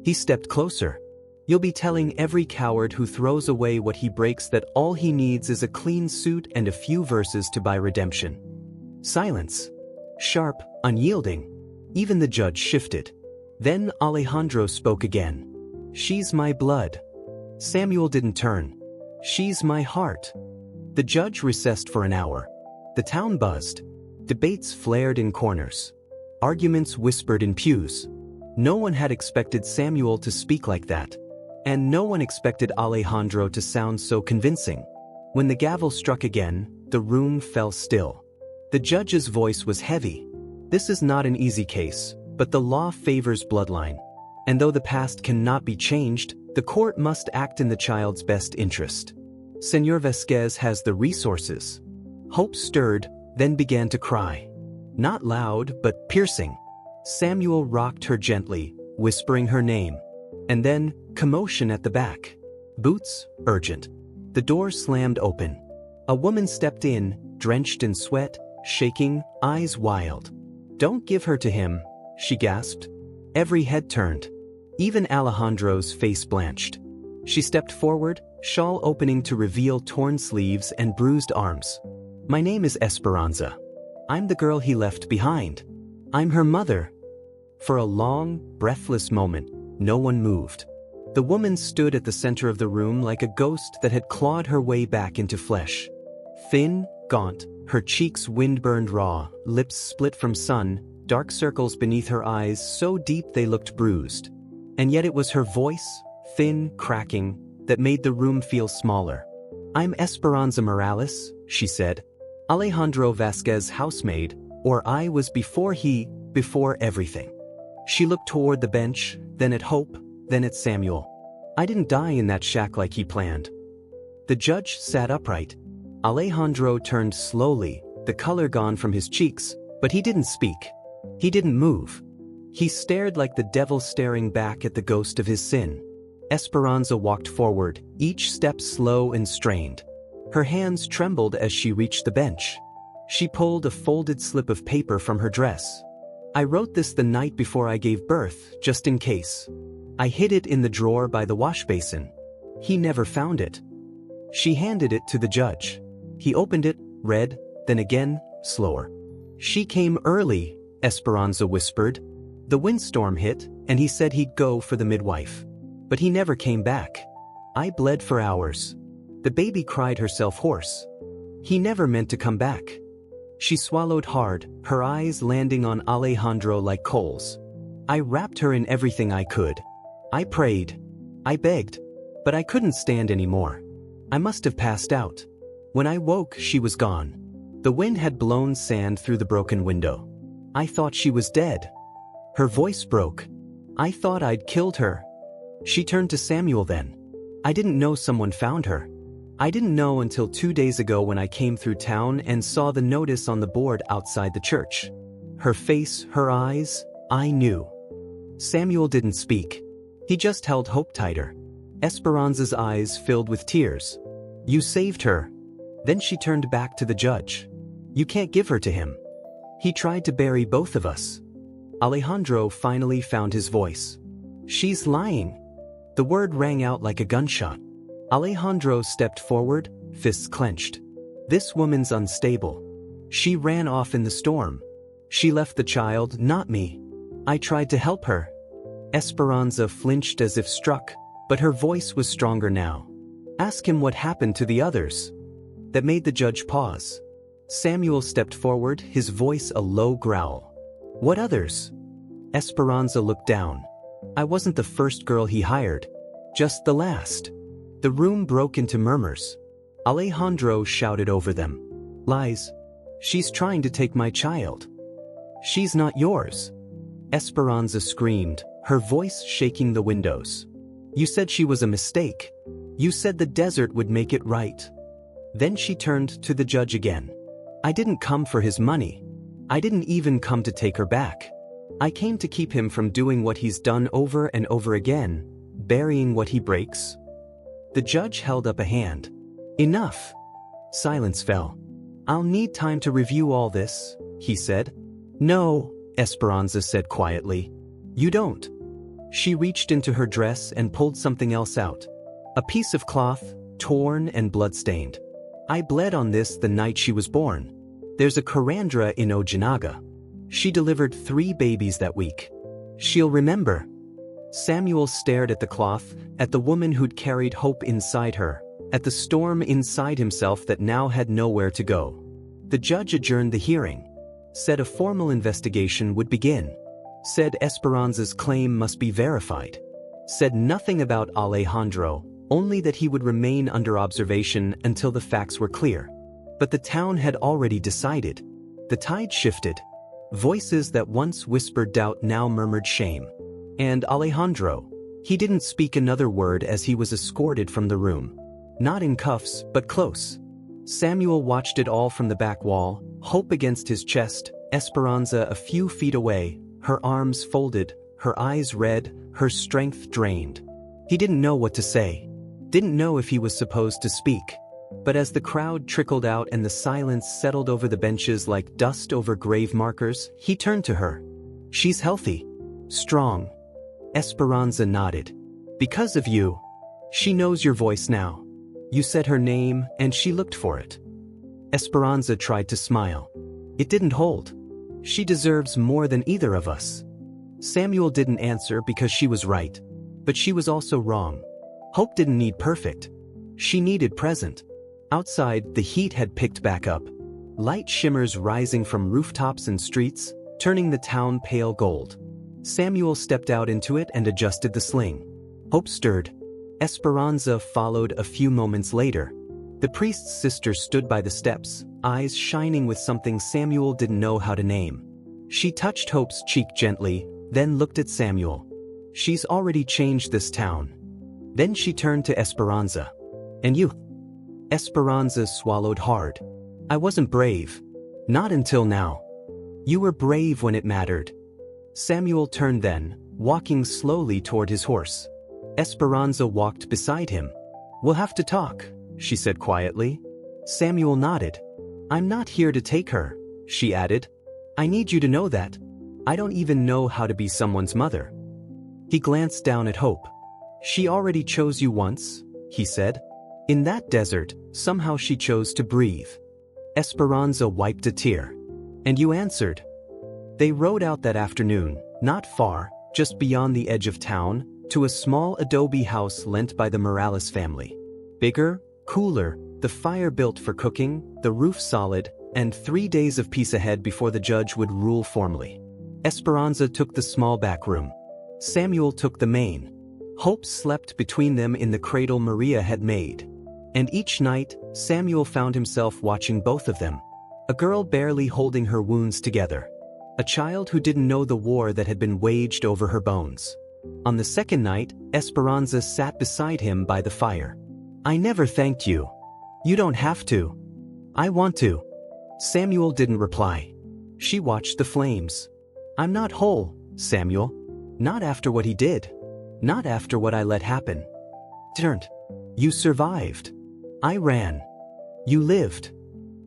He stepped closer. "You'll be telling every coward who throws away what he breaks that all he needs is a clean suit and a few verses to buy redemption." Silence. Sharp, unyielding. Even the judge shifted. Then Alejandro spoke again. "She's my blood." Samuel didn't turn. "She's my heart." The judge recessed for an hour. The town buzzed. Debates flared in corners. Arguments whispered in pews. No one had expected Samuel to speak like that. And no one expected Alejandro to sound so convincing. When the gavel struck again, the room fell still. The judge's voice was heavy. "This is not an easy case, but the law favors bloodline. And though the past cannot be changed, the court must act in the child's best interest. Senor Vasquez has the resources." Hope stirred, then began to cry. Not loud, but piercing. Samuel rocked her gently, whispering her name. And then, commotion at the back. "Boots, urgent." The door slammed open. A woman stepped in, drenched in sweat, shaking, eyes wild. "Don't give her to him," she gasped. Every head turned. Even Alejandro's face blanched. She stepped forward, shawl opening to reveal torn sleeves and bruised arms. "My name is Esperanza. I'm the girl he left behind. I'm her mother." For a long, breathless moment, no one moved. The woman stood at the center of the room like a ghost that had clawed her way back into flesh. Thin, gaunt, her cheeks wind-burned raw, lips split from sun, dark circles beneath her eyes so deep they looked bruised. And yet it was her voice, thin, cracking, that made the room feel smaller. "I'm Esperanza Morales," she said. "Alejandro Vasquez housemaid, or I was before everything." She looked toward the bench, then at Hope, then at Samuel. "I didn't die in that shack like he planned." The judge sat upright. Alejandro turned slowly, the color gone from his cheeks, but he didn't speak. He didn't move. He stared like the devil staring back at the ghost of his sin. Esperanza walked forward, each step slow and strained. Her hands trembled as she reached the bench. She pulled a folded slip of paper from her dress. I wrote this the night before I gave birth, just in case. I hid it in the drawer by the wash basin. He never found it. She handed it to the judge. He opened it, read, then again, slower. She came early, Esperanza whispered. The windstorm hit, and he said he'd go for the midwife. But he never came back. I bled for hours. The baby cried herself hoarse. He never meant to come back. She swallowed hard, her eyes landing on Alejandro like coals. I wrapped her in everything I could. I prayed. I begged. But I couldn't stand anymore. I must have passed out. When I woke, she was gone. The wind had blown sand through the broken window. I thought she was dead. Her voice broke. I thought I'd killed her. She turned to Samuel then. I didn't know someone found her. I didn't know until 2 days ago when I came through town and saw the notice on the board outside the church. Her face, her eyes, I knew. Samuel didn't speak. He just held Hope tighter. Esperanza's eyes filled with tears. You saved her. Then she turned back to the judge. You can't give her to him. He tried to bury both of us. Alejandro finally found his voice. She's lying. The word rang out like a gunshot. Alejandro stepped forward, fists clenched. This woman's unstable. She ran off in the storm. She left the child, not me. I tried to help her. Esperanza flinched as if struck, but her voice was stronger now. Ask him what happened to the others. That made the judge pause. Samuel stepped forward, his voice a low growl. What others? Esperanza looked down. I wasn't the first girl he hired. Just the last. The room broke into murmurs. Alejandro shouted over them. Lies. She's trying to take my child. She's not yours. Esperanza screamed, her voice shaking the windows. You said she was a mistake. You said the desert would make it right. Then she turned to the judge again. I didn't come for his money. I didn't even come to take her back. I came to keep him from doing what he's done over and over again, burying what he breaks. The judge held up a hand. Enough. Silence fell. I'll need time to review all this, he said. No, Esperanza said quietly. You don't. She reached into her dress and pulled something else out. A piece of cloth, torn and bloodstained. I bled on this the night she was born. There's a curandera in Ojinaga. She delivered 3 babies that week. She'll remember. Samuel stared at the cloth, at the woman who'd carried hope inside her, at the storm inside himself that now had nowhere to go. The judge adjourned the hearing. Said a formal investigation would begin. Said Esperanza's claim must be verified. Said nothing about Alejandro, only that he would remain under observation until the facts were clear. But the town had already decided. The tide shifted. Voices that once whispered doubt now murmured shame. And Alejandro, he didn't speak another word as he was escorted from the room. Not in cuffs, but close. Samuel watched it all from the back wall, hope against his chest, Esperanza a few feet away, her arms folded, her eyes red, her strength drained. He didn't know what to say. Didn't know if he was supposed to speak. But as the crowd trickled out and the silence settled over the benches like dust over grave markers, he turned to her. She's healthy. Strong. Esperanza nodded. Because of you. She knows your voice now. You said her name, and she looked for it. Esperanza tried to smile. It didn't hold. She deserves more than either of us. Samuel didn't answer because she was right. But she was also wrong. Hope didn't need perfect. She needed present. Outside, the heat had picked back up. Light shimmers rising from rooftops and streets, turning the town pale gold. Samuel stepped out into it and adjusted the sling. Hope stirred. Esperanza followed a few moments later. The priest's sister stood by the steps, eyes shining with something Samuel didn't know how to name. She touched Hope's cheek gently, then looked at Samuel. She's already changed this town. Then she turned to Esperanza. And you? Esperanza swallowed hard. I wasn't brave. Not until now. You were brave when it mattered. Samuel turned then, walking slowly toward his horse. Esperanza walked beside him. "We'll have to talk," she said quietly. Samuel nodded. "I'm not here to take her," she added. "I need you to know that. I don't even know how to be someone's mother." He glanced down at Hope. "She already chose you once," he said. "In that desert, somehow she chose to breathe." Esperanza wiped a tear. "And you answered." They rode out that afternoon, not far, just beyond the edge of town, to a small adobe house lent by the Morales family. Bigger, cooler, the fire built for cooking, the roof solid, and 3 days of peace ahead before the judge would rule formally. Esperanza took the small back room. Samuel took the main. Hope slept between them in the cradle Maria had made. And each night, Samuel found himself watching both of them. A girl barely holding her wounds together. A child who didn't know the war that had been waged over her bones. On the second night, Esperanza sat beside him by the fire. "I never thanked you." "You don't have to." "I want to." Samuel didn't reply. She watched the flames. "I'm not whole, Samuel. Not after what he did. Not after what I let happen." "Turned. You survived. I ran. You lived."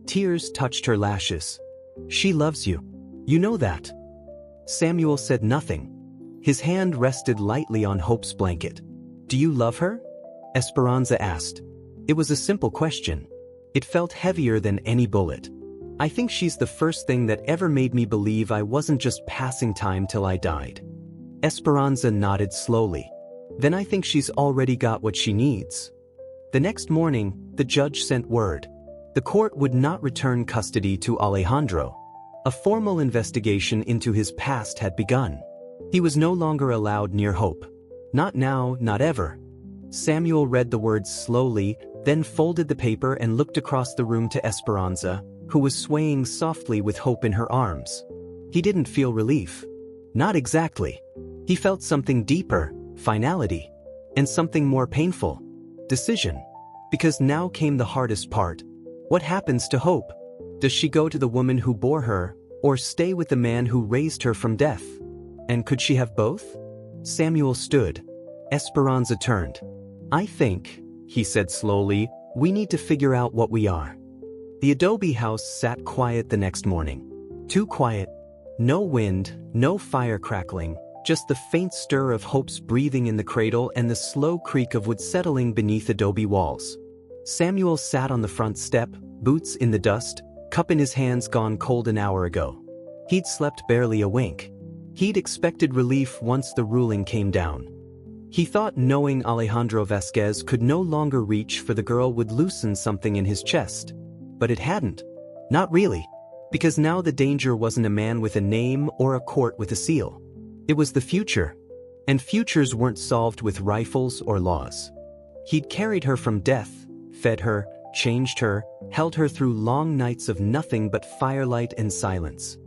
Tears touched her lashes. "She loves you. You know that." Samuel said nothing. His hand rested lightly on Hope's blanket. "Do you love her?" Esperanza asked. It was a simple question. It felt heavier than any bullet. "I think she's the first thing that ever made me believe I wasn't just passing time till I died." Esperanza nodded slowly. "Then I think she's already got what she needs." The next morning, the judge sent word. The court would not return custody to Alejandro. A formal investigation into his past had begun. He was no longer allowed near Hope. Not now, not ever. Samuel read the words slowly, then folded the paper and looked across the room to Esperanza, who was swaying softly with Hope in her arms. He didn't feel relief. Not exactly. He felt something deeper, finality, and something more painful. Decision. Because now came the hardest part. What happens to Hope? Does she go to the woman who bore her, or stay with the man who raised her from death? And could she have both? Samuel stood. Esperanza turned. "I think," he said slowly, "we need to figure out what we are." The adobe house sat quiet the next morning. Too quiet. No wind, no fire crackling, just the faint stir of Hope's breathing in the cradle and the slow creak of wood settling beneath adobe walls. Samuel sat on the front step, boots in the dust, cup in his hands gone cold an hour ago. He'd slept barely a wink. He'd expected relief once the ruling came down. He thought knowing Alejandro Vasquez could no longer reach for the girl would loosen something in his chest. But it hadn't. Not really. Because now the danger wasn't a man with a name or a court with a seal. It was the future. And futures weren't solved with rifles or laws. He'd carried her from death, fed her, changed her, held her through long nights of nothing but firelight and silence.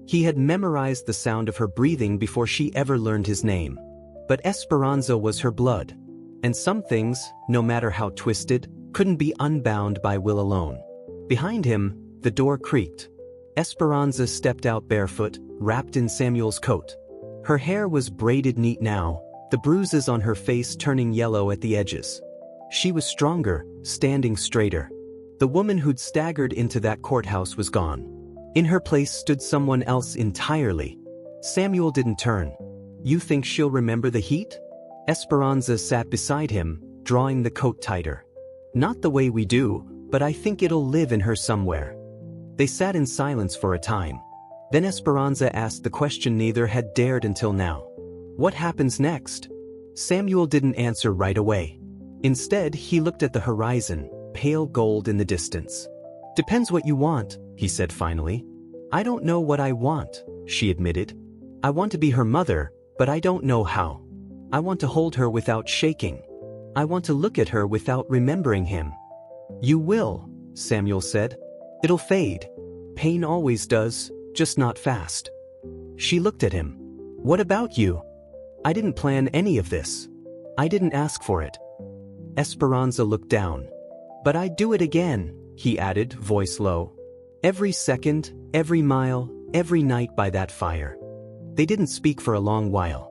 He had memorized the sound of her breathing before she ever learned his name. But Esperanza was her blood. And some things, no matter how twisted, couldn't be unbound by will alone. Behind him, the door creaked. Esperanza stepped out barefoot, wrapped in Samuel's coat. Her hair was braided neat now, the bruises on her face turning yellow at the edges. She was stronger, standing straighter. The woman who'd staggered into that courthouse was gone. In her place stood someone else entirely. Samuel didn't turn. "You think she'll remember the heat?" Esperanza sat beside him, drawing the coat tighter. "Not the way we do, but I think it'll live in her somewhere." They sat in silence for a time. Then Esperanza asked the question neither had dared until now. "What happens next?" Samuel didn't answer right away. Instead, he looked at the horizon, pale gold in the distance. "Depends what you want," he said finally. "I don't know what I want," she admitted. "I want to be her mother, but I don't know how. I want to hold her without shaking. I want to look at her without remembering him." "You will," Samuel said. "It'll fade. Pain always does, just not fast." She looked at him. "What about you?" "I didn't plan any of this. I didn't ask for it." Esperanza looked down. "But I'd do it again," he added, voice low. "Every second, every mile, every night by that fire." They didn't speak for a long while.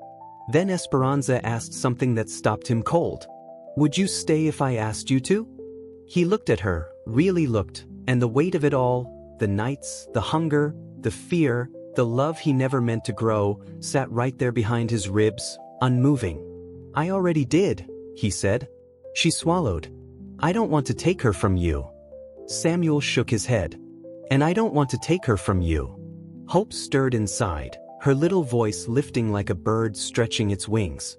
Then Esperanza asked something that stopped him cold. "Would you stay if I asked you to?" He looked at her, really looked, and the weight of it all, the nights, the hunger, the fear, the love he never meant to grow, sat right there behind his ribs, unmoving. "I already did," he said. She swallowed. "I don't want to take her from you." Samuel shook his head. "And I don't want to take her from you." Hope stirred inside, her little voice lifting like a bird stretching its wings.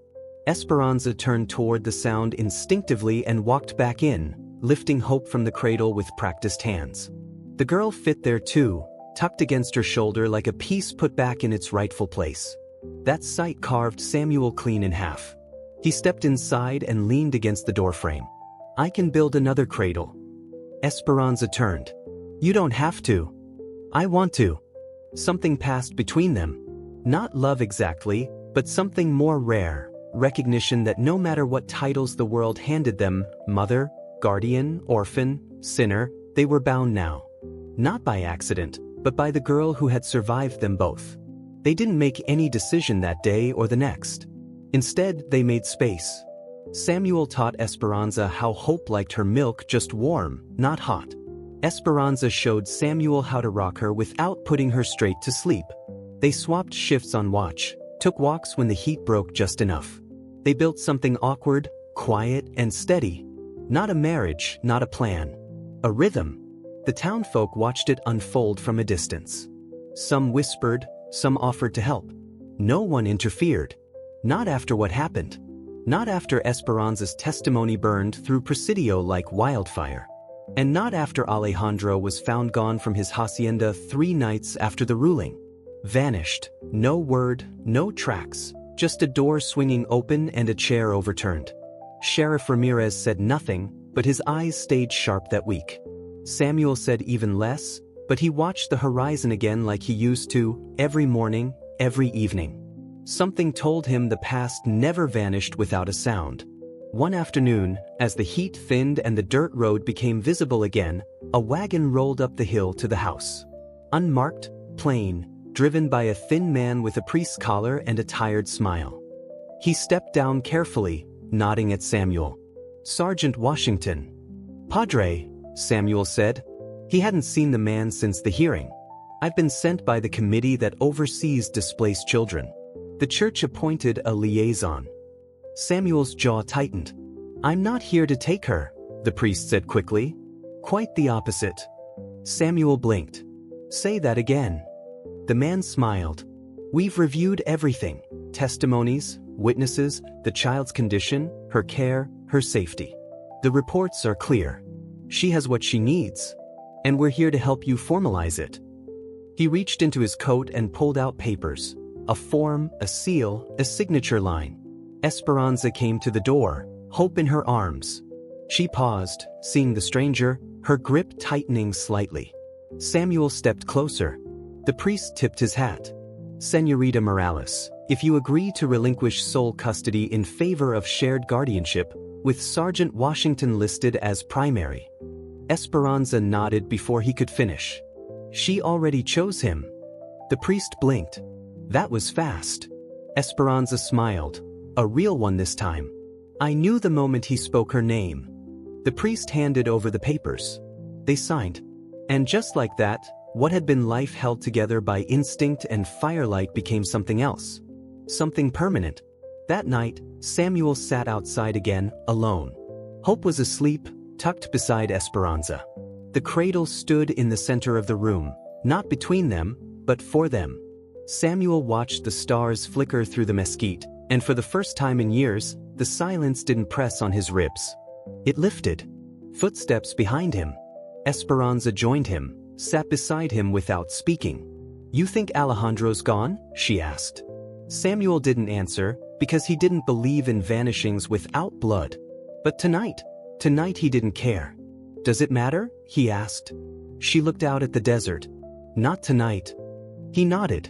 Esperanza turned toward the sound instinctively and walked back in, lifting Hope from the cradle with practiced hands. The girl fit there too, tucked against her shoulder like a piece put back in its rightful place. That sight carved Samuel clean in half. He stepped inside and leaned against the doorframe. "I can build another cradle." Esperanza turned. "You don't have to." "I want to." Something passed between them. Not love exactly, but something more rare, recognition that no matter what titles the world handed them, mother, guardian, orphan, sinner, they were bound now. Not by accident, but by the girl who had survived them both. They didn't make any decision that day or the next. Instead, they made space. Samuel taught Esperanza how Hope liked her milk just warm, not hot. Esperanza showed Samuel how to rock her without putting her straight to sleep. They swapped shifts on watch, took walks when the heat broke just enough. They built something awkward, quiet, and steady. Not a marriage, not a plan. A rhythm. The townfolk watched it unfold from a distance. Some whispered, some offered to help. No one interfered. Not after what happened. Not after Esperanza's testimony burned through Presidio like wildfire. And not after Alejandro was found gone from his hacienda 3 nights after the ruling. Vanished. No word, no tracks. Just a door swinging open and a chair overturned. Sheriff Ramirez said nothing, but his eyes stayed sharp that week. Samuel said even less, but he watched the horizon again like he used to, every morning, every evening. Something told him the past never vanished without a sound. One afternoon, as the heat thinned and the dirt road became visible again, a wagon rolled up the hill to the house. Unmarked, plain, driven by a thin man with a priest's collar and a tired smile. He stepped down carefully, nodding at Samuel. "Sergeant Washington." "Padre," Samuel said. He hadn't seen the man since the hearing. "I've been sent by the committee that oversees displaced children. The church appointed a liaison." Samuel's jaw tightened. "I'm not here to take her," the priest said quickly. "Quite the opposite." Samuel blinked. "Say that again." The man smiled. "We've reviewed everything. Testimonies, witnesses, the child's condition, her care, her safety. The reports are clear. She has what she needs. And we're here to help you formalize it." He reached into his coat and pulled out papers. A form, a seal, a signature line. Esperanza came to the door, Hope in her arms. She paused, seeing the stranger, her grip tightening slightly. Samuel stepped closer. The priest tipped his hat. "Señorita Morales, if you agree to relinquish sole custody in favor of shared guardianship, with Sergeant Washington listed as primary." Esperanza nodded before he could finish. She already chose him. The priest blinked. That was fast. Esperanza smiled. A real one this time. "I knew the moment he spoke her name." The priest handed over the papers. They signed. And just like that, what had been life held together by instinct and firelight became something else. Something permanent. That night, Samuel sat outside again, alone. Hope was asleep, tucked beside Esperanza. The cradle stood in the center of the room, not between them, but for them. Samuel watched the stars flicker through the mesquite, and for the first time in years, the silence didn't press on his ribs. It lifted. Footsteps behind him. Esperanza joined him, sat beside him without speaking. "You think Alejandro's gone?" she asked. Samuel didn't answer, because he didn't believe in vanishings without blood. But tonight he didn't care. "Does it matter?" he asked. She looked out at the desert. "Not tonight." He nodded.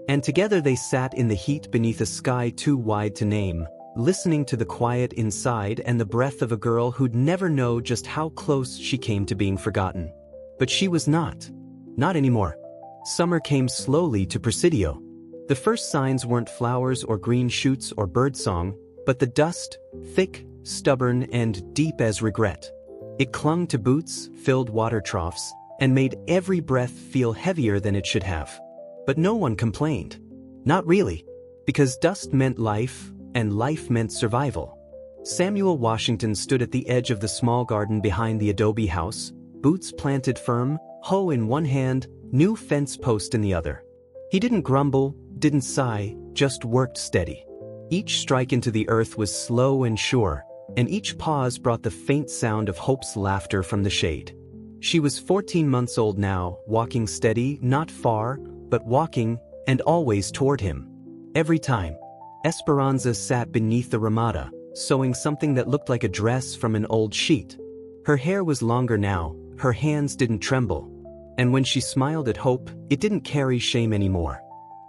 And together they sat in the heat beneath a sky too wide to name, listening to the quiet inside and the breath of a girl who'd never know just how close she came to being forgotten. But she was not. Not anymore. Summer came slowly to Presidio. The first signs weren't flowers or green shoots or birdsong, but the dust, thick, stubborn, and deep as regret. It clung to boots, filled water troughs, and made every breath feel heavier than it should have. But no one complained. Not really, because dust meant life, and life meant survival. Samuel Washington stood at the edge of the small garden behind the adobe house, boots planted firm, hoe in one hand, new fence post in the other. He didn't grumble, didn't sigh, just worked steady. Each strike into the earth was slow and sure, and each pause brought the faint sound of Hope's laughter from the shade. She was 14 months old now, walking steady, not far, but walking, and always toward him. Every time. Esperanza sat beneath the ramada, sewing something that looked like a dress from an old sheet. Her hair was longer now, her hands didn't tremble. And when she smiled at Hope, it didn't carry shame anymore.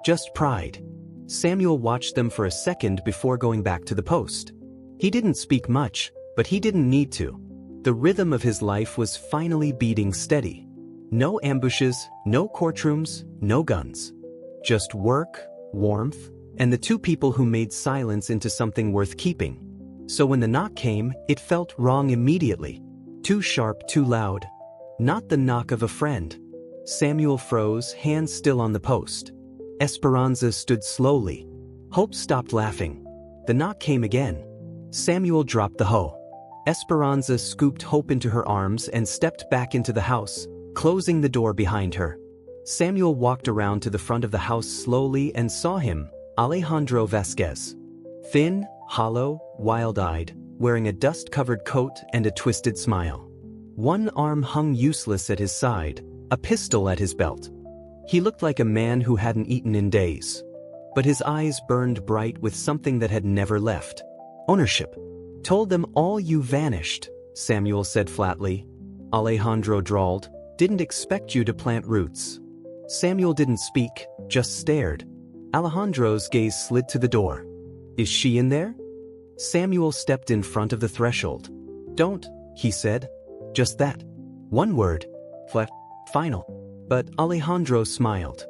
Just pride. Samuel watched them for a second before going back to the post. He didn't speak much, but he didn't need to. The rhythm of his life was finally beating steady. No ambushes, no courtrooms, no guns. Just work, warmth, and the two people who made silence into something worth keeping. So when the knock came, it felt wrong immediately. Too sharp, too loud. Not the knock of a friend. Samuel froze, hands still on the post. Esperanza stood slowly. Hope stopped laughing. The knock came again. Samuel dropped the hoe. Esperanza scooped Hope into her arms and stepped back into the house, closing the door behind her. Samuel walked around to the front of the house slowly and saw him, Alejandro Vasquez. Thin, hollow, wild-eyed, wearing a dust-covered coat and a twisted smile. One arm hung useless at his side, a pistol at his belt. He looked like a man who hadn't eaten in days. But his eyes burned bright with something that had never left. Ownership. Told them all you vanished, Samuel said flatly. Alejandro drawled, didn't expect you to plant roots. Samuel didn't speak, just stared. Alejandro's gaze slid to the door. Is she in there? Samuel stepped in front of the threshold. Don't, he said. Just that. One word. Final. But Alejandro smiled.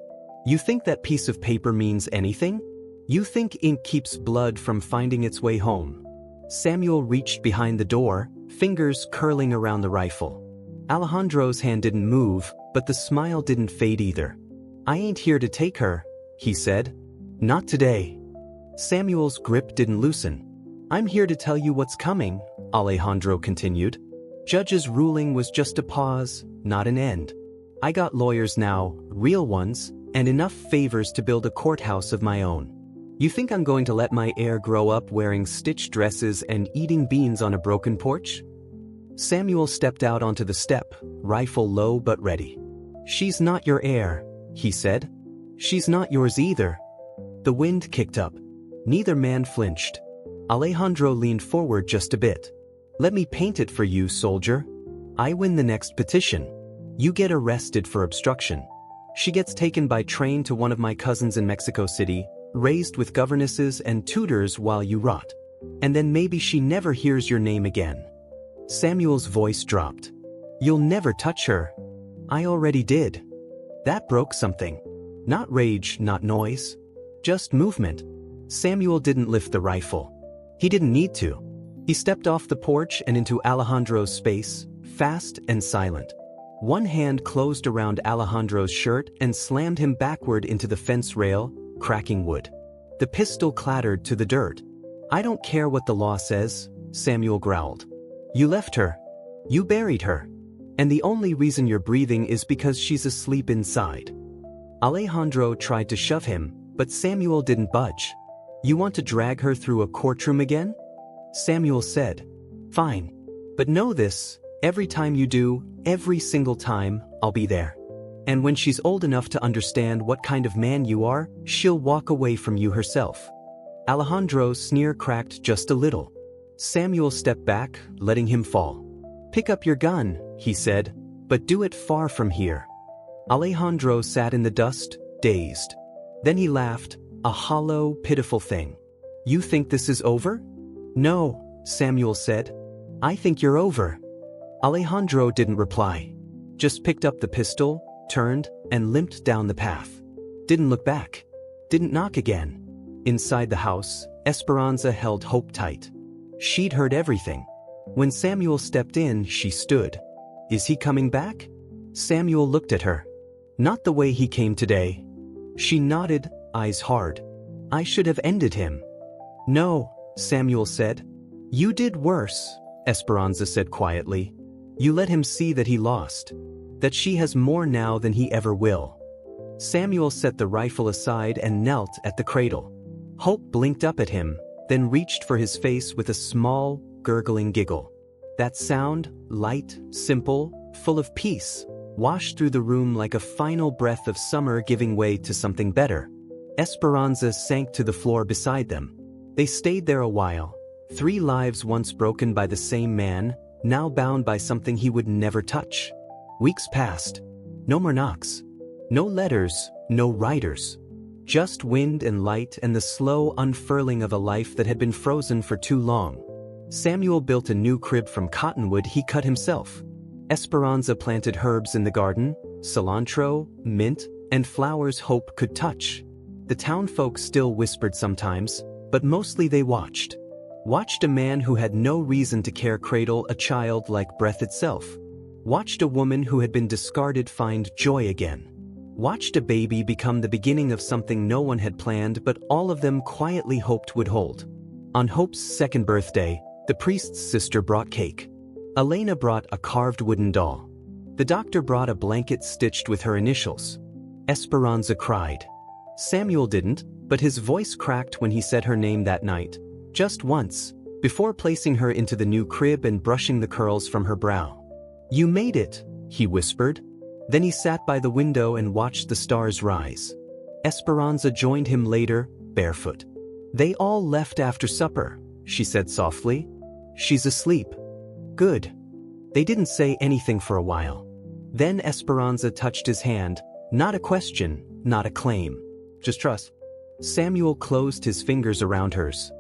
You think that piece of paper means anything? You think ink keeps blood from finding its way home? Samuel reached behind the door, fingers curling around the rifle. Alejandro's hand didn't move, but the smile didn't fade either. I ain't here to take her, he said. Not today. Samuel's grip didn't loosen. I'm here to tell you what's coming, Alejandro continued. Judge's ruling was just a pause, not an end. I got lawyers now, real ones, and enough favors to build a courthouse of my own. You think I'm going to let my heir grow up wearing stitched dresses and eating beans on a broken porch? Samuel stepped out onto the step, rifle low but ready. She's not your heir, he said. She's not yours either. The wind kicked up. Neither man flinched. Alejandro leaned forward just a bit. Let me paint it for you, soldier. I win the next petition. You get arrested for obstruction. She gets taken by train to one of my cousins in Mexico City, raised with governesses and tutors while you rot. And then maybe she never hears your name again. Samuel's voice dropped. You'll never touch her. I already did. That broke something. Not rage, not noise. Just movement. Samuel didn't lift the rifle. He didn't need to. He stepped off the porch and into Alejandro's space, fast and silent. One hand closed around Alejandro's shirt and slammed him backward into the fence rail, cracking wood. The pistol clattered to the dirt. I don't care what the law says, Samuel growled. You left her. You buried her. And the only reason you're breathing is because she's asleep inside. Alejandro tried to shove him, but Samuel didn't budge. You want to drag her through a courtroom again? Samuel said. Fine. But know this, every time you do, every single time, I'll be there. And when she's old enough to understand what kind of man you are, she'll walk away from you herself. Alejandro's sneer cracked just a little. Samuel stepped back, letting him fall. Pick up your gun, he said, but do it far from here. Alejandro sat in the dust, dazed. Then he laughed, a hollow, pitiful thing. You think this is over? No, Samuel said. I think you're over. Alejandro didn't reply. Just picked up the pistol, turned, and limped down the path. Didn't look back. didn't knock again. Inside the house, Esperanza held Hope tight. She'd heard everything. When Samuel stepped in, she stood. Is he coming back? Samuel looked at her. Not the way he came today. She nodded, eyes hard. I should have ended him. No, Samuel said. You did worse, Esperanza said quietly. You let him see that he lost. That she has more now than he ever will. Samuel set the rifle aside and knelt at the cradle. Hope blinked up at him, then reached for his face with a small, gurgling giggle. That sound, light, simple, full of peace, washed through the room like a final breath of summer giving way to something better. Esperanza sank to the floor beside them. They stayed there a while. 3 lives once broken by the same man, now bound by something he would never touch. Weeks passed. No more knocks. No letters, no writers. Just wind and light and the slow unfurling of a life that had been frozen for too long. Samuel built a new crib from cottonwood he cut himself. Esperanza planted herbs in the garden, cilantro, mint, and flowers Hope could touch. The townfolk still whispered sometimes, but mostly they watched. Watched a man who had no reason to care cradle a child like breath itself. Watched a woman who had been discarded find joy again. Watched a baby become the beginning of something no one had planned but all of them quietly hoped would hold. On Hope's 2nd birthday, the priest's sister brought cake. Elena brought a carved wooden doll. The doctor brought a blanket stitched with her initials. Esperanza cried. Samuel didn't, but his voice cracked when he said her name that night. Just once, before placing her into the new crib and brushing the curls from her brow. You made it, he whispered. Then he sat by the window and watched the stars rise. Esperanza joined him later, barefoot. They all left after supper, she said softly. She's asleep. Good. They didn't say anything for a while. Then Esperanza touched his hand, not a question, not a claim. Just trust. Samuel closed his fingers around hers.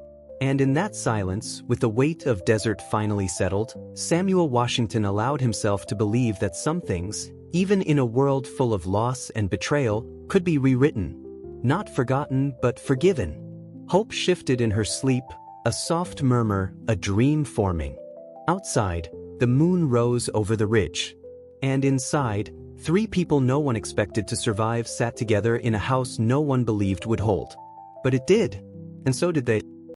And in that silence, with the weight of desert finally settled, Samuel Washington allowed himself to believe that some things, even in a world full of loss and betrayal, could be rewritten. Not forgotten, but forgiven. Hope shifted in her sleep, a soft murmur, a dream forming. Outside, the moon rose over the ridge. And inside, 3 people no one expected to survive sat together in a house no one believed would hold. But it did. And so did they.